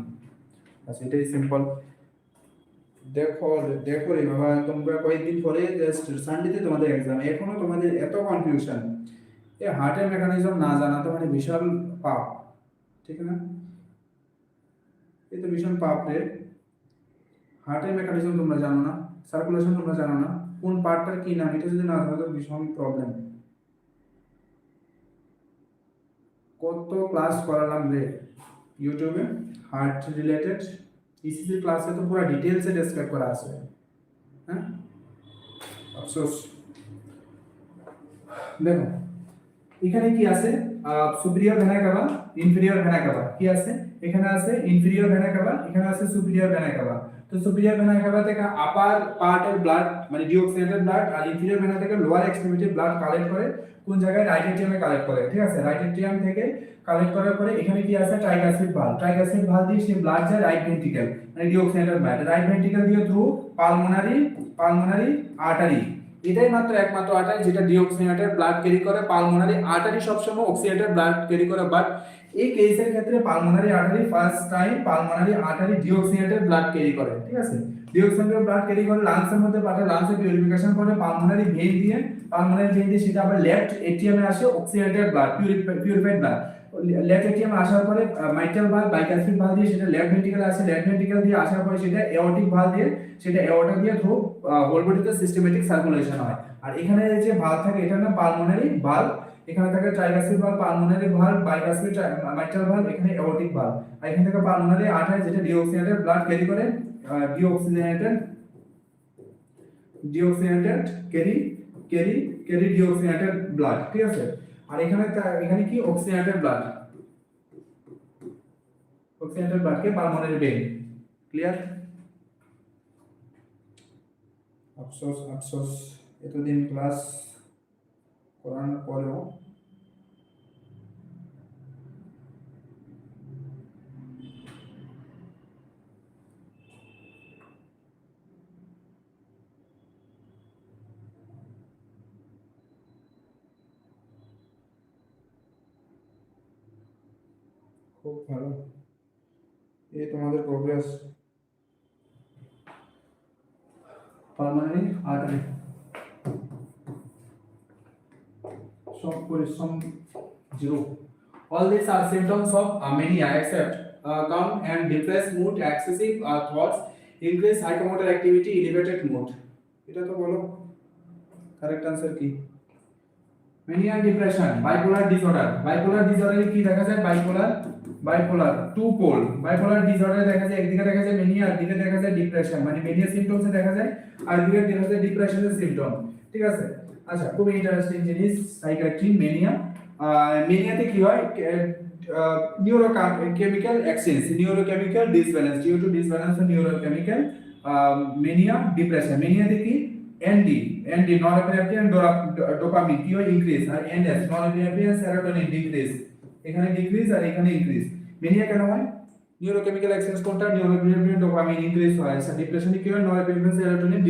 আচ্ছা, এটাই সিম্পল। দেখো দেখো রে বাবা, তোমরা কয়েকদিন পরে জাস্ট সানডেতে তোমাদের এক্সাম, এখনো তোমাদের এত কনফিউশন, এই হার্টের মেকানিজম না জানা তো মানে বিশাল পাপ, ঠিক না? এই তো ভীষণ পাপ রে। হার্টের মেকানিজম তোমরা জানো না, সার্কুলেশন তোমরা জানো না, কোন পার্টটার কি নাম এটা যদি না জানো তো ভীষণ প্রবলেম। কত ক্লাস করালাম রে ইউটিউবে হার্ট রিলেটেড, ইসিজি ক্লাসে তো পুরো ডিটেইলসে ডেসক্রাইব করা আছে, হ্যাঁ, আফসোস। দেখো এখানে কি আছে, superior vena CAVA, inferior vena CAVA, কি আছে? এখানে আছে ইনফেরিয়র ভেনা কাভা, এখানে আছে সুপিরিয়র ভেনা কাভা। তো সুপিরিয়র ভেনা কাভা থেকে আপার পার্টের ব্লাড মানে ডিঅক্সিজেনেটেড ব্লাড, আর ইনফেরিয়র ভেনা থেকে লোয়ার এক্সট্রিমিটি ব্লাড কালেক্ট করে কোন জায়গায়? রাইট এট্রিয়ামে কালেক্ট করে, ঠিক আছে। রাইট এট্রিয়াম থেকে কালেক্ট করার পরে এখানে কি আছে? ট্রাইকাসিড ভালভ, ট্রাইকাসিড ভালভ দিয়ে সেই ব্লাড যায় রাইট ভেন্ট্রিকল, মানে ডিঅক্সিজেনেটেড ব্লাড রাইট ভেন্ট্রিকল দিয়ে থ্রু পালমোনারি আর্টারি। এটাই মাত্র একমাত্র আর্টারি যেটা ডিঅক্সিজেনেটেড ব্লাড ক্যারি করে। পালমোনারি আর্টারি সবসময় অক্সিজেনেটেড ব্লাড ক্যারি করে, বাট এই কেসের ক্ষেত্রে pulmonary artery first time pulmonary artery deoxygenated blood carry করে, ঠিক আছে। ডিঅক্সিজেনেটেড ব্লাড ক্যারি করে লাংসের মধ্যে পাঠায়, লাংসে পিউরিফিকেশন করে পালমোনারি ভেইন দিয়ে, সেটা আবার লেফট এটিএমে আসে oxygenated blood, purified blood. Left ATM আসার পরে মাইট্রাল ভালভ, বাইকাসপিড ভালভ দিয়ে সেটা লেফট ভেন্ট্রিকলে আসে, লেফট ভেন্ট্রিকল দিয়ে আসার পরে সেটা এওর্টিক ভালভ দিয়ে, সেটা এওর্টা দিয়ে থ্রু হোল বডিতে সিস্টেমেটিক সার্কুলেশন হয়। আর এখানে যে ভালভ থাকে এটার নাম পালমোনারি ভালভ, এখানে থাকে tricuspid valve, pulmonary valve, bicuspid, mitral valve, এখানে এওর্টিক ভালভ। আর এখানে থেকে পালমোনারি আর্টারি যেটা ডিঅক্সিজেনেটেড ব্লাড ক্যারি করে, ডিঅক্সিজেনেটেড ক্যারি ডিঅক্সিজেনেটেড ব্লাড, ঠিক আছে। আর এখানে কি অক্সিজেনেটেড ব্লাডকে পালমোনারি ভেইন। ক্লিয়ার? আফসোস এতদিন ক্লাস করানোর পরেও খুব ভালো, এই তোমাদের প্রোগ্রেস পার্মানেন্ট আর্টারি সব পরিশ্রম zero. All these are symptoms of mania except calm and depressed mood, excessive thoughts, increased psychomotor activity, elevated mood. এটা তো বলো কারেক্ট आंसर কি? Mania depression, bipolar disorder. Bipolar ডিসঅর্ডারে কি দেখা যায়? Bipolar two pole. বাইপোলার ডিসঅর্ডারে দেখা যায় একদিকে দেখা যায় ম্যানিয়া, আর দিকে দেখা যায় ডিপ্রেশন, মানে ম্যানিয়া সিম্পটমসে দেখা যায় আর দিকে দেখা যায় ডিপ্রেশনের সিম্পটম। ঠিক আছে, আচ্ছা খুব ইন্টারেস্টিং জিনিস সাইকিয়াট্রি ম্যানিয়া। ম্যানিয়াতে কি হয়? Neurochemical exchange, neurochemical disbalance, due to disbalance of neurochemical mania depression. ম্যানিয়াতে কি এনডি নরএপিনেফ্রিন ডোপামিন কি হয়? ইনক্রিজ, আর এনএস নরএপিনেফ্রিন সেরোটোনিন ডিক্রিজ। এখানে ডিক্রিজ আর এখানে ইনক্রিজ। ম্যানিয়া কেন হয়? নিউরোকেমিক্যাল এক্সচেঞ্জ কোনটা? নরএপিনেফ্রিন ডোপামিন ইনক্রিজ হয়, আর ডিপ্রেশনে কি হয়? নরএপিনেফ্রিন সেরোটোনিন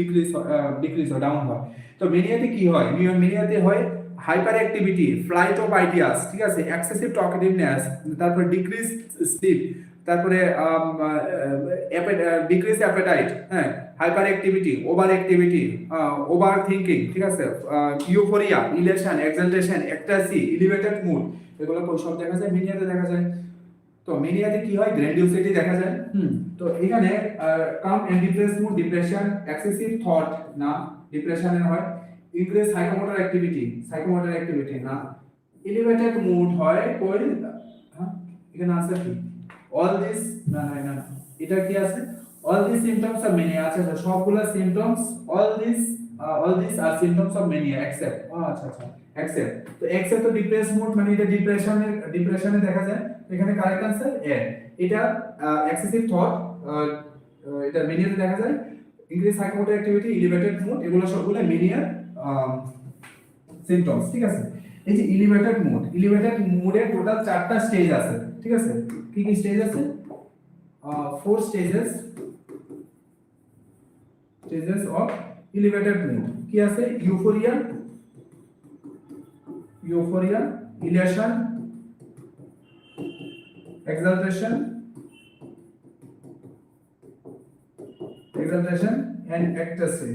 ডিক্রিজ হয়, ডাউন হয়। তো ম্যানিয়াতে কি হয়? ম্যানিয়াতে হয় hyperactivity, flight of ideas, ঠিক আছে, এক্সেসিভ টকেটিভনেস, তারপরে ডিক্রিজ স্লিপ, তারপরে ডিক্রিজ অ্যাপেটাইট, হ্যাঁ, hyper activity, over activity, over thinking, ঠিক আছে, ইউফোরিয়া, ইলেশন, এক্সালটেশন, এক্সটাসি, এলিভেটেড মুড, এগুলো সব দেখা যায় ম্যানিয়াতে দেখা যায়। তো ম্যানিয়াতে কি হয়? গ্র্যান্ডিওসিটি দেখা যায়। তো এখানে calm and depress mood, depression, excessive thought না, ডিপ্রেশনের হয়। ইনক্রিজ সাইকোমোটর অ্যাক্টিভিটি না। এলিভেটেড মুড হয় কই? হ্যাঁ, এখানে আনসার কি? অল দিস, না না না, এটা কি আছে? All this symptoms of mania. আচ্ছা আচ্ছা, সবগুলা symptoms, all this are symptoms of mania except, আচ্ছা আচ্ছা, এক্সেপ্ট। তো এক্সেপ্ট তো ডিপ্রেস মুড, মানে এটা ডিপ্রেশনে দেখা যায়। এখানে কারেক্ট आंसर এ। এটা এক্সেসিভ থট, এটা ম্যানিয়াতে দেখা যায়। Increase psychomotor activity, elevated mood, এগুলো সবগুলো ম্যানিয়ার সিম্পটমস। ঠিক আছে, এই যে এলিভেটেড মুডের টোটাল 4টা স্টেজ আছে। ঠিক আছে, কি কি স্টেজ আছে? 4 স্টেজেস অফ এলিভেটেড মুড। কি আছে? Euphoria, elation, exaltation and ecstasy।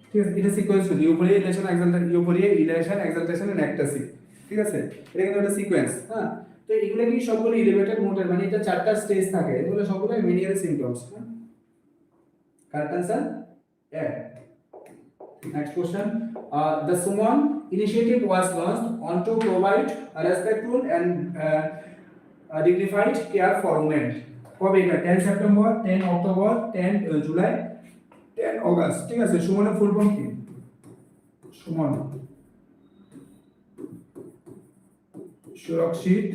ঠিক আছে, এটা সিকোয়েন্স হলো euphoria, elation, exaltation and ecstasy. ঠিক আছে, এটা কিন্তু একটা সিকোয়েন্স। হ্যাঁ, তো এগুলো কি সবগুলো এলিভেটেড মুডের, মানে এটা 4টা স্টেজ থাকে, এগুলো সবগুলো ম্যানিয়ার symptoms. Correct answer A. Next question. The Suman initiative was launched on to provide a respectful and dignified care for women. কবে এটা? 10 সেপ্টেম্বর, 10 অক্টোবর, 10 জুলাই, 10 অগস্ট। ঠিক আছে, সুমনের ফুল ফর্ম কি? সুমন সুরক্ষিত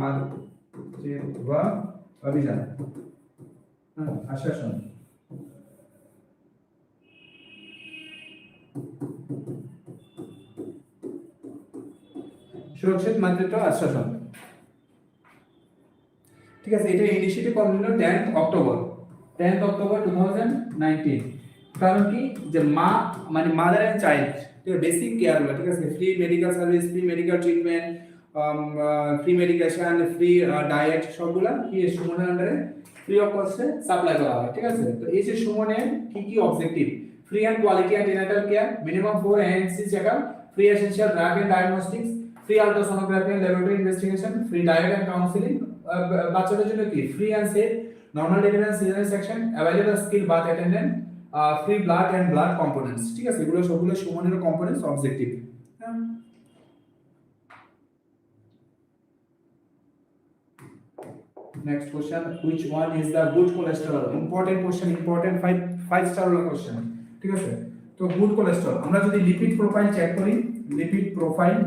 মাতৃত্ব অভিযান, আশ্বাসন। সুরক্ষিত মাতৃত্ব আশ্বাসন। ঠিক আছে, এটা ইনিশিয়েটিভ করা হলো 10 অক্টোবর 2019। কারণ কি? যে মা মানে মাদার এন্ড চাইল্ড, ঠিক আছে, বেসিক কেয়ার হলো, ঠিক আছে, free medical service, free medical treatment, free medication, free diet, সবগুলা কি সুমনের আন্ডারে ফ্রি অফ কস্টে সাপ্লাই করা হয়। ঠিক আছে, তো এই যে সুমনের কি কি objective? Free and quality antenatal care, minimum 4 ANC checkup, free essential drug and diagnostics, free ultrasonography and laboratory investigation, free diet and counselling. বাচ্চাদের জন্য কি? Free and safe normal delivery and caesarean section, available skill birth attendant, free blood and blood components. ঠিক আছে, এগুলো সবগুলো সুমনের components objective. Next question, which one is the good cholesterol? Important question, important 5 star হলো question। ঠিক আছে, তো good cholesterol, আমরা যদি লিপিড প্রোফাইল চেক করি, লিপিড প্রোফাইল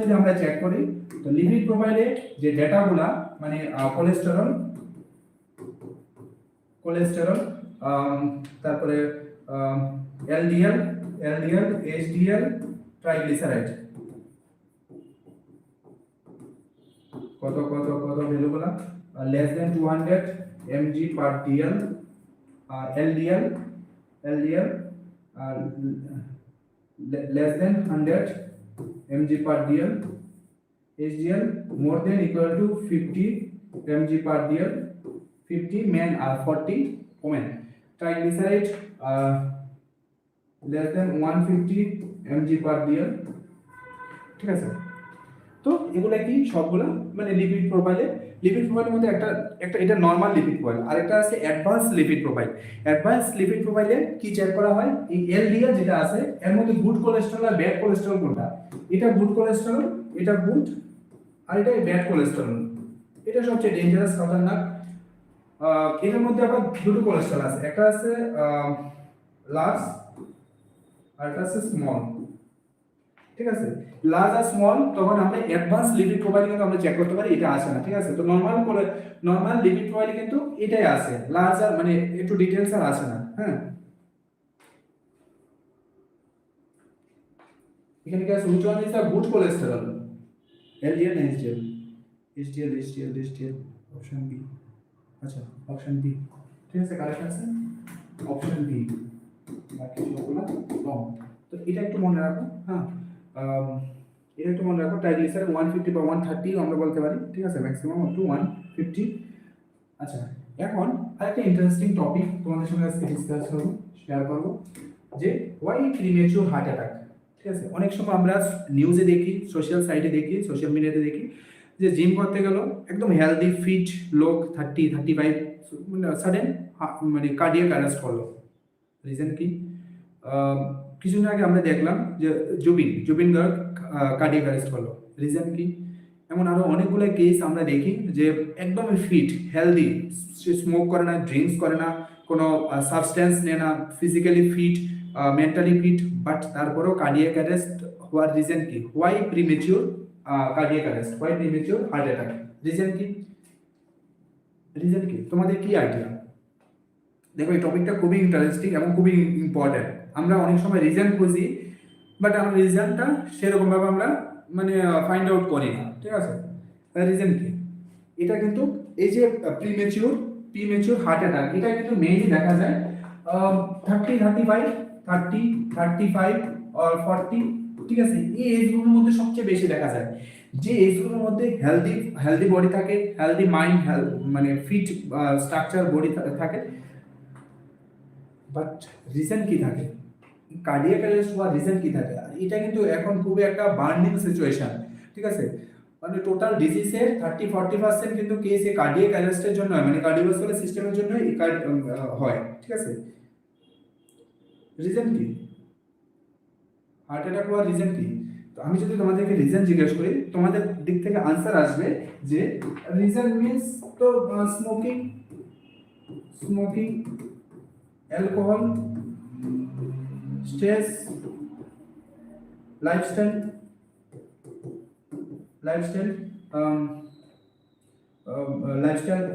যদি আমরা চেক করি, তো লিপিড প্রোফাইলে যে ডেটাগুলা মানে কোলেস্টেরল, তারপরে এলডিএল, এইচডিএল, ট্রাইগ্লিসারাইড, কত ভ্যালুগুলা? Less than 200, mg per dl, LDL less than 100 mg per dl, HDL more than equal to 50 mg per dl, 50 men are 40 women, triglyceride less than 150 mg per dl, ঠিক আছে। তো এগুলা কি সবগুলা মানে lipid প্রোফাইলের মধ্যে একটা একটা এটা নরমাল লিপিড প্রোফাইল, আর একটা আছে advance lipid profile. Advance lipid প্রোফাইলে কি চেক করা হয়, এই এলডিএল যেটা আছে এর মধ্যে গুড কোলেস্টেরল আর ব্যাড কোলেস্টেরল কোনটা, এটা গুড কোলেস্টেরল, এটা গুড, আর এটা ব্যাড কোলেস্টেরল, এটা সবচেয়ে ডেঞ্জারাস খতরনাক। এর মধ্যে আবার দুটো কোলেস্টেরল আছে, একটা আছে লার্জ আর একটা আছে স্মল, ঠিক আছে। লার্জ আর স্মল তখন আমরা অ্যাডভান্স লিপিড প্রোফাইল কিন্তু আমরা চেক করতে পারি, এটা আসে না, ঠিক আছে। তো নরমাল লিপিড প্রোফাইলে কিন্তু এটাই আসে, লার্জ আর মানে একটু ডিটেইলস আর আসে না। হ্যাঁ, এখানে কি আছে, which one is the good cholesterol, LDL না HDL, HDL অপশন বি, আচ্ছা অপশন বি, ঠিক আছে, কারেক্ট আছে অপশন বি, বাকি সবগুলো রং। তো এটা একটু মনে রাখো। হ্যাঁ, এটা একটু মনে রাখো, ট্রাইগ্লিসারাইড 150 বা 130 আমরা বলতে পারি, ঠিক আছে, ম্যাক্সিমাম আপ টু 150। আচ্ছা, এখন আরেকটা ইন্টারেস্টিং টপিক তোমাদের সঙ্গে আজকে ডিসকাস করব, শেয়ার করব, যে হোয়াই প্রিমেচুর হার্ট অ্যাটাক। ঠিক আছে, অনেক সময় আমরা নিউজে দেখি, সোশ্যাল সাইটে দেখি, সোশ্যাল মিডিয়াতে দেখি যে জিম করতে গেল একদম হেলদি ফিট লোক 30-35 সাডেন মানে কার্ডিয়াক অ্যারেস্ট হলো। রিজন কি? কিছুদিন আগে আমরা দেখলাম যে জুবিন গার্গ কার্ডিয়াক অ্যারেস্ট হলো। রিজন কি? এমন আরো অনেকগুলো কেস আমরা দেখি যে একদম ফিট হেলদি, সে স্মোক করে না, ড্রিঙ্কস করে না, কোনো সাবস্টেন্স নেয় না, physically fit, mentally fit, but তারপরেও কার্ডিয়াক অ্যারেস্ট হওয়ার রিজন কি? Why premature cardiac arrest, why premature heart attack, reason কি? তোমাদের কি আইডিয়া? দেখো, এই টপিকটা খুবই ইন্টারেস্টিং এবং খুবই ইম্পর্টেন্ট। আমরা অনেক সময় রিজন খুঁজি, বাট আমরা রিজনটা সেরকম ভাবে আমরা মানে ফাইন্ড আউট করি না, ঠিক আছে। রিজন কি? এটা কিন্তু এই যে প্রিমেচিউর হার্ট অ্যাটাক, এটা কিন্তু মেইনলি দেখা যায় 35 আর 40, ঠিক আছে, এই এজ গ্রুপের মধ্যে সবচেয়ে বেশি দেখা যায়। যে এজ গ্রুপের মধ্যে হেলদি বডি থাকে, হেলদি মাইন্ড, মানে ফিট স্ট্রাকচার বডি থাকে, বাট রিজন কি থাকে? কার্ডিয়াক অ্যারেস্ট হওয়ার রিজন কি থাকে? এটা কিন্তু এখন খুবই একটা বার্নিং সিচুয়েশন, ঠিক আছে। মানে টোটাল ডিজিজের 30-40% কিন্তু কেস এই কার্ডিয়াক অ্যারেস্টের জন্য, মানে কার্ডিওভাস্কুলার সিস্টেমের জন্য হয়, ঠিক আছে। রিজন কি? হার্ট অ্যাটাক হওয়ার রিজন কি? তো আমি যদি তোমাদেরকে রিজন জিজ্ঞেস করি, তোমাদের দিক থেকে আনসার আসবে যে রিজন মিন্স তো smoking, alcohol, stress, lifestyle,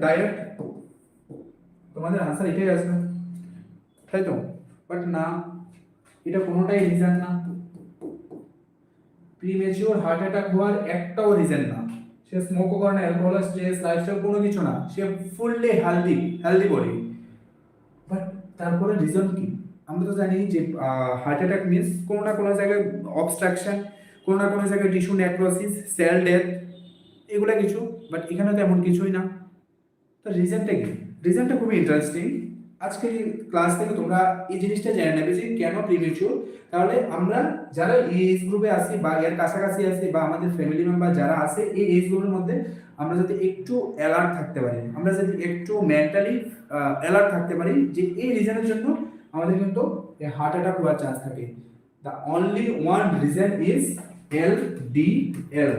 diet, তোমাদের আনসার এটাই আসবে, তাই তো? বাট না, এটা কোনোটাই রিজন না। প্রিমেচিউর হার্ট অ্যাটাক হওয়ার একটাও রিজন না। সে স্মোকও করে না, অ্যালকোহল, স্ট্রেস, লাইফস্টাইল, কোনো কিছু না, সে ফুললি হেলদি বডি, বাট তারপরে রিজন কি? আমরা তো জানি যে হার্ট অ্যাটাক মিন্স কোনো না কোনো জায়গায় অবস্ট্রাকশন, কোনো না কোনো জায়গায় টিস্যু নেক্রোসিস, সেল ডেথ, এগুলা কিছু, বাট এখানে তো এমন কিছুই না। তো রিজনটা কি? রিজনটা খুবই ইন্টারেস্টিং। আজকে ক্লাস থেকে তোমরা এই জিনিসটা জেনে নেবে যে কেন প্রিমেচিউর। তাহলে আমরা যারা এই এজ গ্রুপে আছি বা এর কাছাকাছি আছি, বা আমাদের ফ্যামিলি মেম্বার যারা আছে এই এজ গ্রুপের মধ্যে, আমরা যদি একটু অ্যালার্ট থাকতে পারি, আমরা যদি একটু মেন্টালি অ্যালার্ট থাকতে পারি যে এই রিজনের জন্য আমাদের কিন্তু হার্ট অ্যাটাক হওয়ার চান্স থাকে। The only one reason is LDL।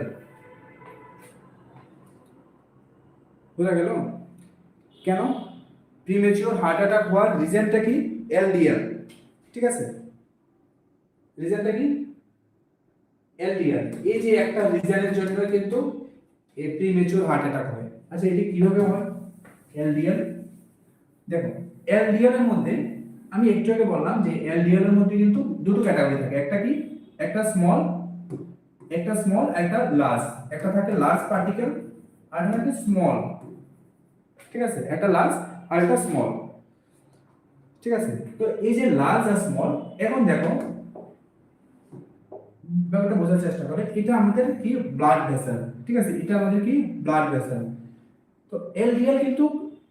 বুঝা গেল কেন প্রিমেচিউর হার্ট অ্যাটাক হওয়ার রিজনটা কি? LDL, ঠিক আছে। রিজনটা কি? LDL। এই যে একটা রিজনের জন্য কিন্তু এই প্রিমেচিউর হার্ট অ্যাটাক হয়। আচ্ছা, এটি কিভাবে হয়? LDL, দেখো LDL এর মধ্যে আমি একটু আগে বললাম যে LDL এর মধ্যে কিন্তু দুটো ক্যাটাগরি থাকে। একটা কি? একটা স্মল, একটা লার্জ। একটা থাকে লার্জ পার্টিকেল আর একটা থাকে স্মল, ঠিক আছে, একটা লার্জ আর একটা স্মল, ঠিক আছে। তো এই যে লার্জ আর স্মল, এখন দেখো ব্যাপারটা বোঝার চেষ্টা করে, এটা আমাদের কি ব্লাড ভেসেল, ঠিক আছে, এটা আমাদের কি ব্লাড ভেসেল। তো এলডিএল কিন্তু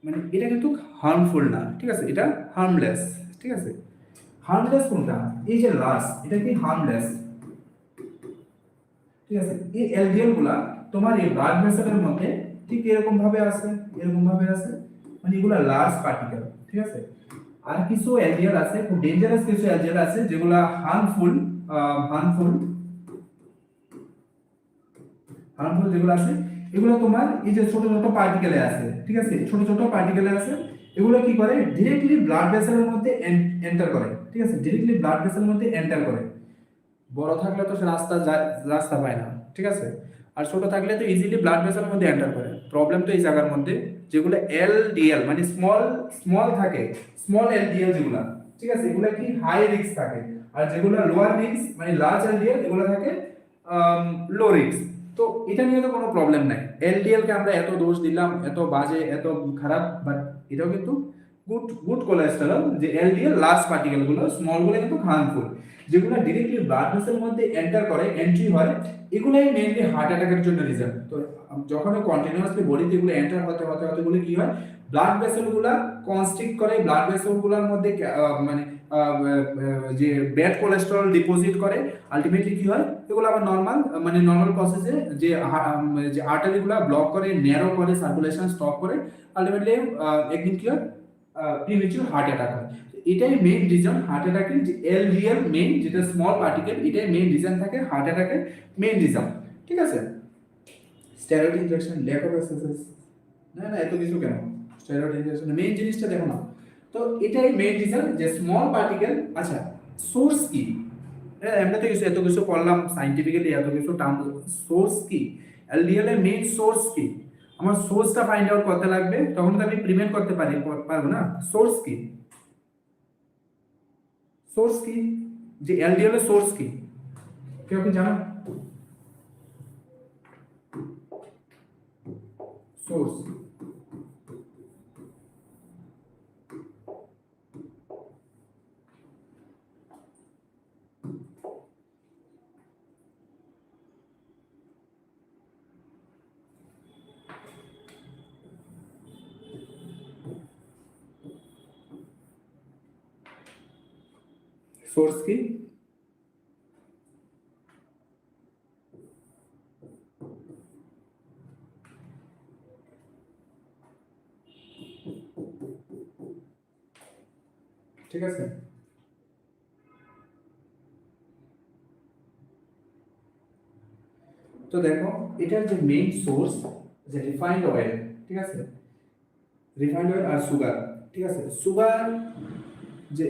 মানে এটা কিন্তু হার্মফুল না, ঠিক আছে, এটা হার্মলেস, ঠিক আছে। হার্মলেস কোনটা? এই যে লার্জ, এটা কি হার্মলেস, ঠিক আছে। এই এলডিএল গুলা তোমার এই ব্লাড ভেসেলের মধ্যে ঠিক এরকম ভাবে আছে, এরকম ভাবে আছে, মানে এগুলা লার্জ পার্টিকেল, ঠিক আছে। আর কিছু এলডিএল আছে, খুব ডেঞ্জারাস কিছু এলডিএল আছে যেগুলা হার্মফুল, হার্মফুল হার্মফুল যেগুলো আছে, এগুলো তোমার এই যে ছোট ছোট পার্টিকেলে আছে, ঠিক আছে, ছোট ছোট পার্টিকেলে আছে। এগুলো কি করে? ডিরেক্টলি ব্লাড ভেসেলের মধ্যে এন্টার করে, ঠিক আছে, ডিরেক্টলি ব্লাড ভেসেলের মধ্যে এন্টার করে। বড় থাকলে তো সে রাস্তা পায় না, ঠিক আছে, আর ছোট থাকলে তো ইজিলি ব্লাড ভেসেলের মধ্যে এন্টার করে। প্রবলেম তো এই জায়গার মধ্যে, যেগুলো এলডিএল মানে স্মল স্মল থাকে, স্মল এলডিএল যেগুলো, ঠিক আছে, এগুলো কি হাই রিস্ক থাকে। আর যেগুলো লোয়ার রিস্ক মানে লার্জ এলডিএল, এগুলো থাকে লো রিস্ক। তো এটা নিয়ে তো কোনো প্রবলেম নাই। এলডিএল কে আমরা এত দোষ দিলাম, এত বাজে, এত খারাপ, বাট এটাও কিন্তু গুড গুড কোলেস্টেরল। যে এলডিএল লার্জ পার্টিকেল গুলো, স্মল গুলো কিন্তু হার্মফুল। যেগুলো ডিরেক্টলি ব্লাড ভেসেলের মধ্যে এন্টার করে, এন্ট্রি হয়, এগুলাই মেইনলি হার্ট অ্যাটাকের জন্য রিজন। তো যখন কন্টিনিউয়াসলি বডিতে এগুলো এন্টার হতে হতে হতে এগুলো কি হয়, ব্লাড ভেসেল গুলা কনস্ট্রিক্ট করে, ব্লাড ভেসেল গুলোর মধ্যে মানে যে ব্যাড কোলেস্টেরল ডিপোজিট করে। আলটিমেটলি কি হয়, এগুলো আবার নরমাল মানে নরমাল প্রসেসে যে যে আর্টারি গুলা ব্লক করে, ন্যারো করে, সার্কুলেশন স্টপ করে, আলটিমেটলি একদিন কি হয়, প্রিমেচুর হার্ট অ্যাটাক হয়। এটাই মেইন রিজন হার্ট অ্যাটাকের, যে এলডিএল মেইন, যেটা স্মল পার্টিকেল, এটাই মেইন রিজন থাকে হার্ট অ্যাটাকের মেইন রিজন, ঠিক আছে। Steroid injection, lack of exercise, না না এত কিছু কেন, স্টেরয়েড ইনজেকশন মেইন জিনিসটা দেখো না। তো এটাই মেইন রিজন যে স্মল পার্টিকেল। আচ্ছা, সোর্স কি? আমরা তো কিছু এত কিছু পড়লাম সাইন্টিফিক্যালি, এত কিছু টার্ম, সোর্স কি? এলডিএল এর মেইন সোর্স কি? আমার সোর্সটা ফাইন্ড আউট করতে লাগবে, তখন তো আমি প্রিভেন্ট করতে পারবো না। সোর্স কি? সোর্স কি? যে এলডিএল এর সোর্স কি? কেউ কি জানো? সোর্স, সোর্স কি? ঠিক আছে, তো দেখো এটার যে মেইন সোর্স, যে রিফাইন্ড অয়েল, ঠিক আছে, রিফাইন্ড অয়েল আর সুগার, ঠিক আছে। সুগার, যে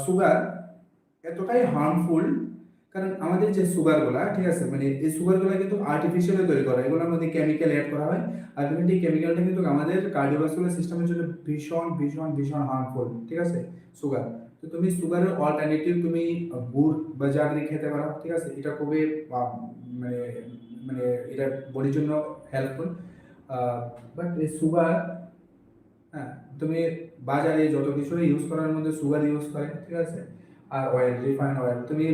সুগার এতটাই হার্মফুল, কারণ আমাদের যে সুগারগুলা, ঠিক আছে, মানে এই সুগারগুলা কিন্তু আর্টিফিশিয়ালি তৈরি করা, এগুলোর মধ্যে কেমিক্যাল অ্যাড করা হয়। আলটিমেটলি কেমিক্যালটা কিন্তু আমাদের কার্ডিওভাস্কুলার সিস্টেমের জন্য ভীষণ ভীষণ ভীষণ হার্মফুল, ঠিক আছে, সুগার। তো তুমি সুগারের অল্টারনেটিভ তুমি গুড় বা জাগরি খেতে পারো, ঠিক আছে, এটা খুবই মানে মানে এটা বডির জন্য হেল্পফুল। বাট এই সুগার, হ্যাঁ, তুমি বাজারে যত কিছু ইউজ করার মধ্যে সুগার ইউজ করে, ঠিক আছে। আর অয়েল, রিফাইন্ড অয়েল, তুমি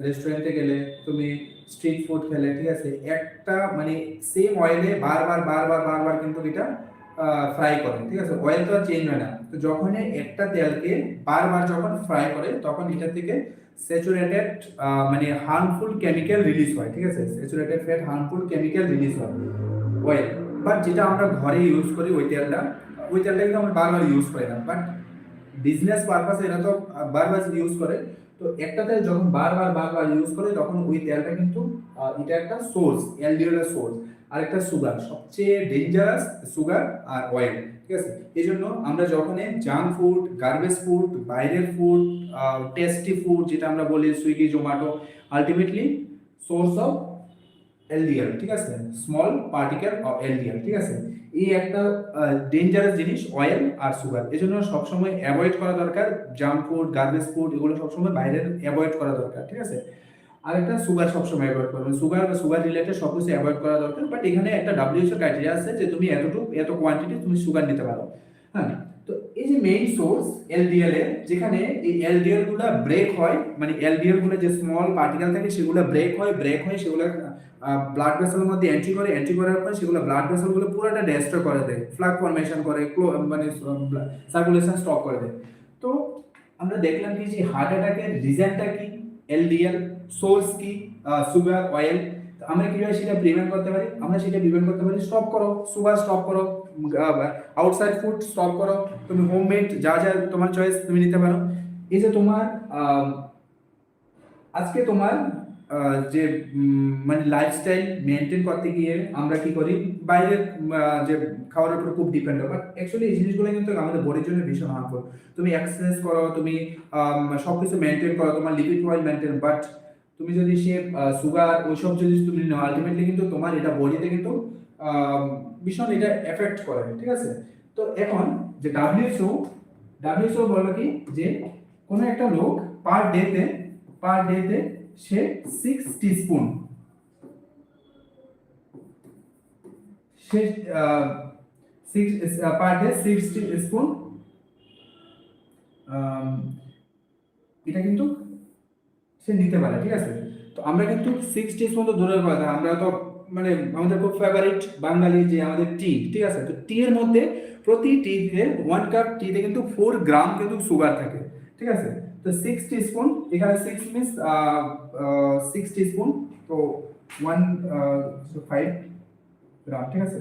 রেস্টুরেন্টে গেলে, তুমি স্ট্রিট ফুড খেলে, ঠিক আছে, একটা মানে সেম অয়েলে বারবার বারবার বারবার কিন্তু এটা ফ্রাই করে, ঠিক আছে, অয়েল তো আর চেঞ্জ হয় না। তো যখন একটা তেলকে বারবার যখন ফ্রাই করে, তখন এটা থেকে স্যাচুরেটেড মানে হার্মফুল কেমিক্যাল রিলিজ হয়, ঠিক আছে, saturated fat harmful chemical release হয়, অয়েল। বাট যেটা আমরা ঘরে ইউজ করি ওই তেলটা, ওই তেলটা কিন্তু আমরা বারবার ইউজ করি না, বাট বিজনেস পারপাসে এরা তো বারবার ইউজ করে। তো একটা তেল যখন বারবার বারবার ইউজ করে, তখন ওই তেলটা কিন্তু এটা একটা সোর্স, এলডিএল এর সোর্স। আর একটা সুগার, সবচেয়ে ডেঞ্জারাস সুগার আর অয়েল, ঠিক আছে। এই জন্য আমরা যখন জাঙ্ক ফুড, গার্বেজ ফুড, বাইরের ফুড, টেস্টি ফুড যেটা আমরা বলি Swiggy, Zomato, ultimately source of LDL, ঠিক আছে, স্মল পার্টিকেল অফ এলডিএল, ঠিক আছে। এই একটা ডেঞ্জারাস জিনিস অয়েল আর সুগার, এই জন্য সবসময় অ্যাভয়েড করা দরকার। জাঙ্ক ফুড, গার্বেজ ফুড, এগুলো সবসময় বাইরের অ্যাভয়েড করা দরকার, ঠিক আছে। আরেকটা সুগার সবসময় অ্যাভয়েড করবে, সুগার রিলেটেড সব কিছু অ্যাভয়েড করা দরকার। বাট এখানে একটা WHO ক্রাইটেরিয়া আছে যে তুমি এত কোয়ান্টিটি তুমি সুগার নিতে পারো। হ্যাঁ, তো এই যে মেইন সোর্স এলডিএল এর, যেখানে এই এলডিএল গুলো ব্রেক হয়, মানে এলডিএল গুলো যে স্মল পার্টিকেল থাকে সেগুলো ব্রেক হয় সেগুলো ব্লাড ভেসেলের মধ্যে এন্ট্রি করার পর সেগুলো ব্লাড ভেসেল গুলো পুরোটা ডেস্ট্রয় করে দেয়, ফ্লাগ ফর্মেশন করে, মানে সার্কুলেশন স্টপ করে দেয়। তো আমরা দেখলাম কি যে হার্ট অ্যাটাকের রিজনটা কি, এলডিএল, সোর্স কি সুগার, অয়েল। আমরা কিভাবে সেটা প্রিভেন্ট করতে পারি? আমরা সেটা প্রিভেন্ট করতে পারি, স্টপ করো সুগার, স্টপ করো আউটসাইড ফুড, স্টপ করো। তুমি হোমমেড যা যা তোমার চয়েস তুমি নিতে পারো। এই যে তোমার আজকে তোমার যে মানে লাইফস্টাইল মেনটেন করতে গিয়ে আমরা কি করি, বাইরের যে খাওয়ার উপর খুব ডিপেন্ড হয়। বাট অ্যাকচুয়ালি এই জিনিসগুলো কিন্তু আমাদের বডির জন্য ভীষণ হার্মফুল। তুমি এক্সারসাইজ করো, তুমি সবকিছু মেনটেন করো, তোমার লিপিড প্রোফাইল মেনটেন, বাট তুমি যদি সে সুগার ওইসব যদি তুমি নাও, আলটিমেটলি কিন্তু তোমার এটা বডিতে কিন্তু ভীষণ এটা এফেক্ট করে। ঠিক আছে, তো এখন যে ডাব্লিউএইচও বলো কি যে কোনো একটা লোক পার ডেতে সে 6 টিস্পুন, সে পার ডে 6 টিস্পুন এটা কিন্তু সে নিতে পারে। ঠিক আছে, তো আমরা কিন্তু 6 টিস্পুন তো দূরের কথা, আমরা তো মানে আমাদের খুব ফেভারিট বাঙালি যে আমাদের টি। ঠিক আছে, তো টি এর মধ্যে প্রতি টিতে 1 কাপ টিতে কিন্তু 4 গ্রাম কিন্তু সুগার থাকে। ঠিক আছে, তো 6 টিস্পুন, এখানে 6 মিন্স 6 টিস্পুন, তো 5 গ্রাম। ঠিক আছে,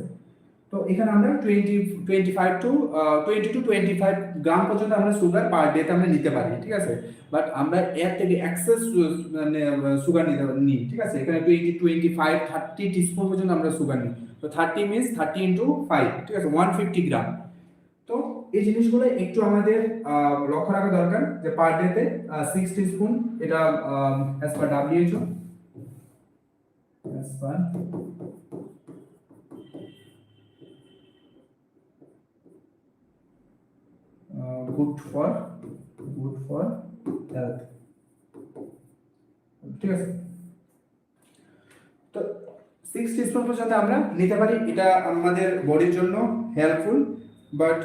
তো এখানে আমরা 20 টু 25 গ্রাম পর্যন্ত আমরা সুগার পার ডেতে আমরা নিতে পারি। ঠিক আছে, বাট আমরা এর থেকে এক্সেস মানে সুগার নিই। ঠিক আছে, এখানে 30 টিস্পুন পর্যন্ত আমরা সুগার নিই। তো 30 মিন্স 30 ইন্টু 5, ঠিক আছে, 150 গ্রাম। তো এই জিনিসগুলো একটু আমাদের লক্ষ্য রাখা দরকার যে পার ডেতে 6 টিস্পুন, এটা as per WHO, as per good for health. ঠিক আছে, তো 6 টিস্পুন পর্যন্ত আমরা নিতে পারি, এটা আমাদের বডির জন্য হেল্পফুল। বাট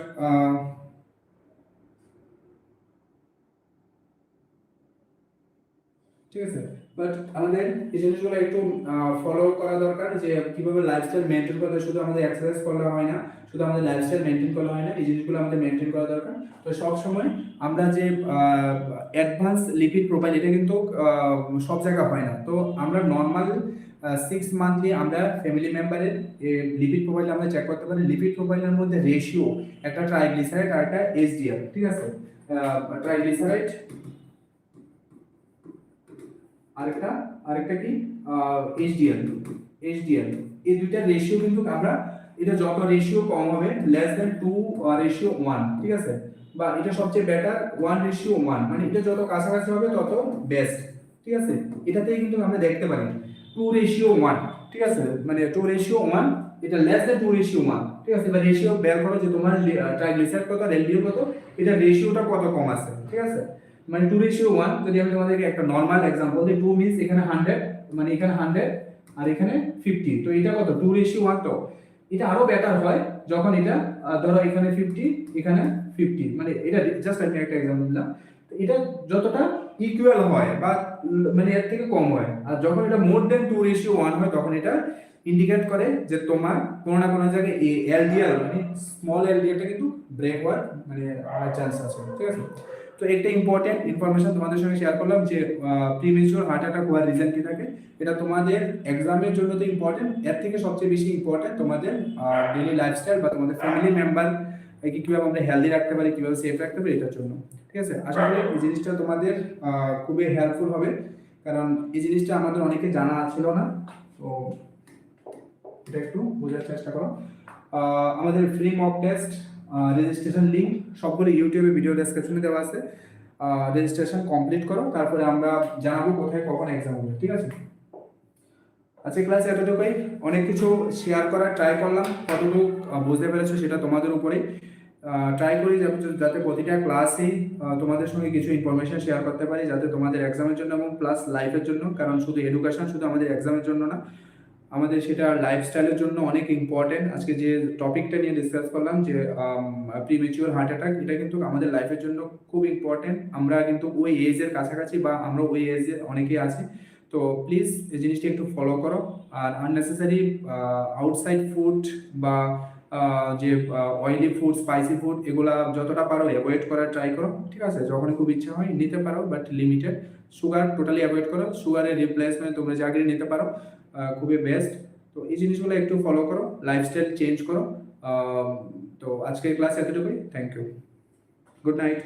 ঠিক আছে, বাট আমাদের এই জিনিসগুলো একটু ফলো করা দরকার যে কিভাবে লাইফস্টাইল মেনটেন করতে, শুধু আমাদের এক্সারসাইজ করলে হয় না, শুধু আমাদের লাইফস্টাইল মেনটেন করলে হয় না, এই জিনিসগুলো আমাদের মেনটেন করা দরকার। তো সব সময় আমরা যে অ্যাডভান্স লিপিড প্রোফাইল, এটা কিন্তু সব জায়গায় হয় না। তো আমরা নর্মাল 6 মান্থলি আমরা ফ্যামিলি মেম্বারের লিপিড প্রোফাইল আমরা চেক করতে পারি। লিপিড প্রোফাইলের মধ্যে রেশিও, একটা ট্রাইগ্লিসারাইড আর একটা এইচডিএল। ঠিক আছে, ট্রাইগ্লিসারাইড আরেকটা কি এইচডিএল। এই দুইটা রেশিও কিন্তু আমরা, এটা যত রেশিও কম হবে, লেস দ্যান 2:1, ঠিক আছে, বা এটা সবচেয়ে বেটার 1:1, মানে এটা যত কাছাকাছি হবে তত বেস্ট। ঠিক আছে, এটাতেই কিন্তু আমরা দেখতে পারি 2:1, ঠিক আছে, মানে 2:1, এটা লেস দ্যান 2:1। ঠিক আছে, এবার রেশিও বের করো যে তোমার ট্রাইগ্লিসারাইড কত, এলডিএল কত, এটা রেশিওটা কত কম আছে। ঠিক আছে, মানে 2:1। যদি আমি তোমাদেরকে একটা নরমাল एग्जांपल দিই, 2 মিন্স এখানে 100, মানে এখানে 100 আর এখানে 50, তো এটা কত 2:1। তো এটা আরো বেটার হয় যখন এটা ধরো এখানে 50 এখানে 50, মানে এটা জাস্ট আমি একটা एग्जांपल দিলাম। তো এটা যতটা ইকুয়াল হয় বা মানে এর থেকে কম হয়, আর যখন এটা মোর দেন 2:1 হয় তখন এটা ইন্ডিকেট করে যে তোমার কোনো না কোনো জায়গায় এই এলডিএল মানে স্মল এলডিএলটা কিন্তু ব্রেক হওয়ার মানে চান্স আছে। ঠিক আছে, তো একটা ইম্পর্টেন্ট ইনফরমেশন তোমাদের সঙ্গে শেয়ার করলাম যে প্রিমেচিউর হার্ট অ্যাটাক হওয়ার রিজন কি থাকে। এটা তোমাদের এক্সামের জন্য তো ইম্পর্টেন্ট, এর থেকে সবচেয়ে বেশি ইম্পর্টেন্ট তোমাদের ডেইলি লাইফস্টাইল বা তোমাদের ফ্যামিলি মেম্বার কিভাবে আমরা হেলদি রাখতে পারি, কিভাবে সেফ রাখতে পারি, এটার জন্য। ঠিক আছে, আশা করি এই জিনিসটা তোমাদের খুবই হেল্পফুল হবে, কারণ এই জিনিসটা আমাদের অনেকে জানা ছিল না। তো এটা একটু বোঝার চেষ্টা করো। আমাদের free mock test registration link সবগুলো ইউটিউবে ভিডিও ডেসক্রিপশনে দেওয়া আছে, রেজিস্ট্রেশন কমপ্লিট করো, তারপরে আমরা জানাবো কোথায় কখন এক্সাম হবে। ঠিক আছে, আজকে ক্লাসে এতটুকুই, অনেক কিছু শেয়ার করার ট্রাই করলাম, কতটুকু বুঝতে পেরেছো সেটা তোমাদের উপরেই। ট্রাই করি যাতে প্রতিটা ক্লাসেই তোমাদের সঙ্গে কিছু ইনফরমেশন শেয়ার করতে পারি, যাতে তোমাদের এক্সামের জন্য এবং প্লাস লাইফের জন্য, কারণ শুধু এডুকেশন শুধু আমাদের এক্সামের জন্য না, আমাদের সেটা লাইফস্টাইলের জন্য অনেক ইম্পর্টেন্ট। আজকে যে টপিকটা নিয়ে ডিসকাস করলাম যে প্রিমেচিওর হার্ট অ্যাটাক, এটা কিন্তু আমাদের লাইফের জন্য খুব ইম্পর্টেন্ট। আমরা কিন্তু ওই এজের কাছাকাছি বা আমরা ওই এজে অনেকেই আছি। তো প্লিজ এই জিনিসটি একটু ফলো করো। আর আননেসেসারি আউটসাইড ফুড বা যে অয়েলি ফুড, স্পাইসি ফুড, এগুলা যতটা পারো অ্যাভয়েড করার ট্রাই করো, ঠিক আছে? যখনই খুব ইচ্ছা হয় নিতে পারো, but limited. Sugar totally avoid করো। সুগারের রিপ্লেসমেন্ট তোমরা জাগরি নিতে পারো, খুবই বেস্ট। তো এই জিনিসগুলো একটু ফলো করো, লাইফস্টাইল চেঞ্জ করো। তো আজকের ক্লাস এতটুকুই। Thank you, good night.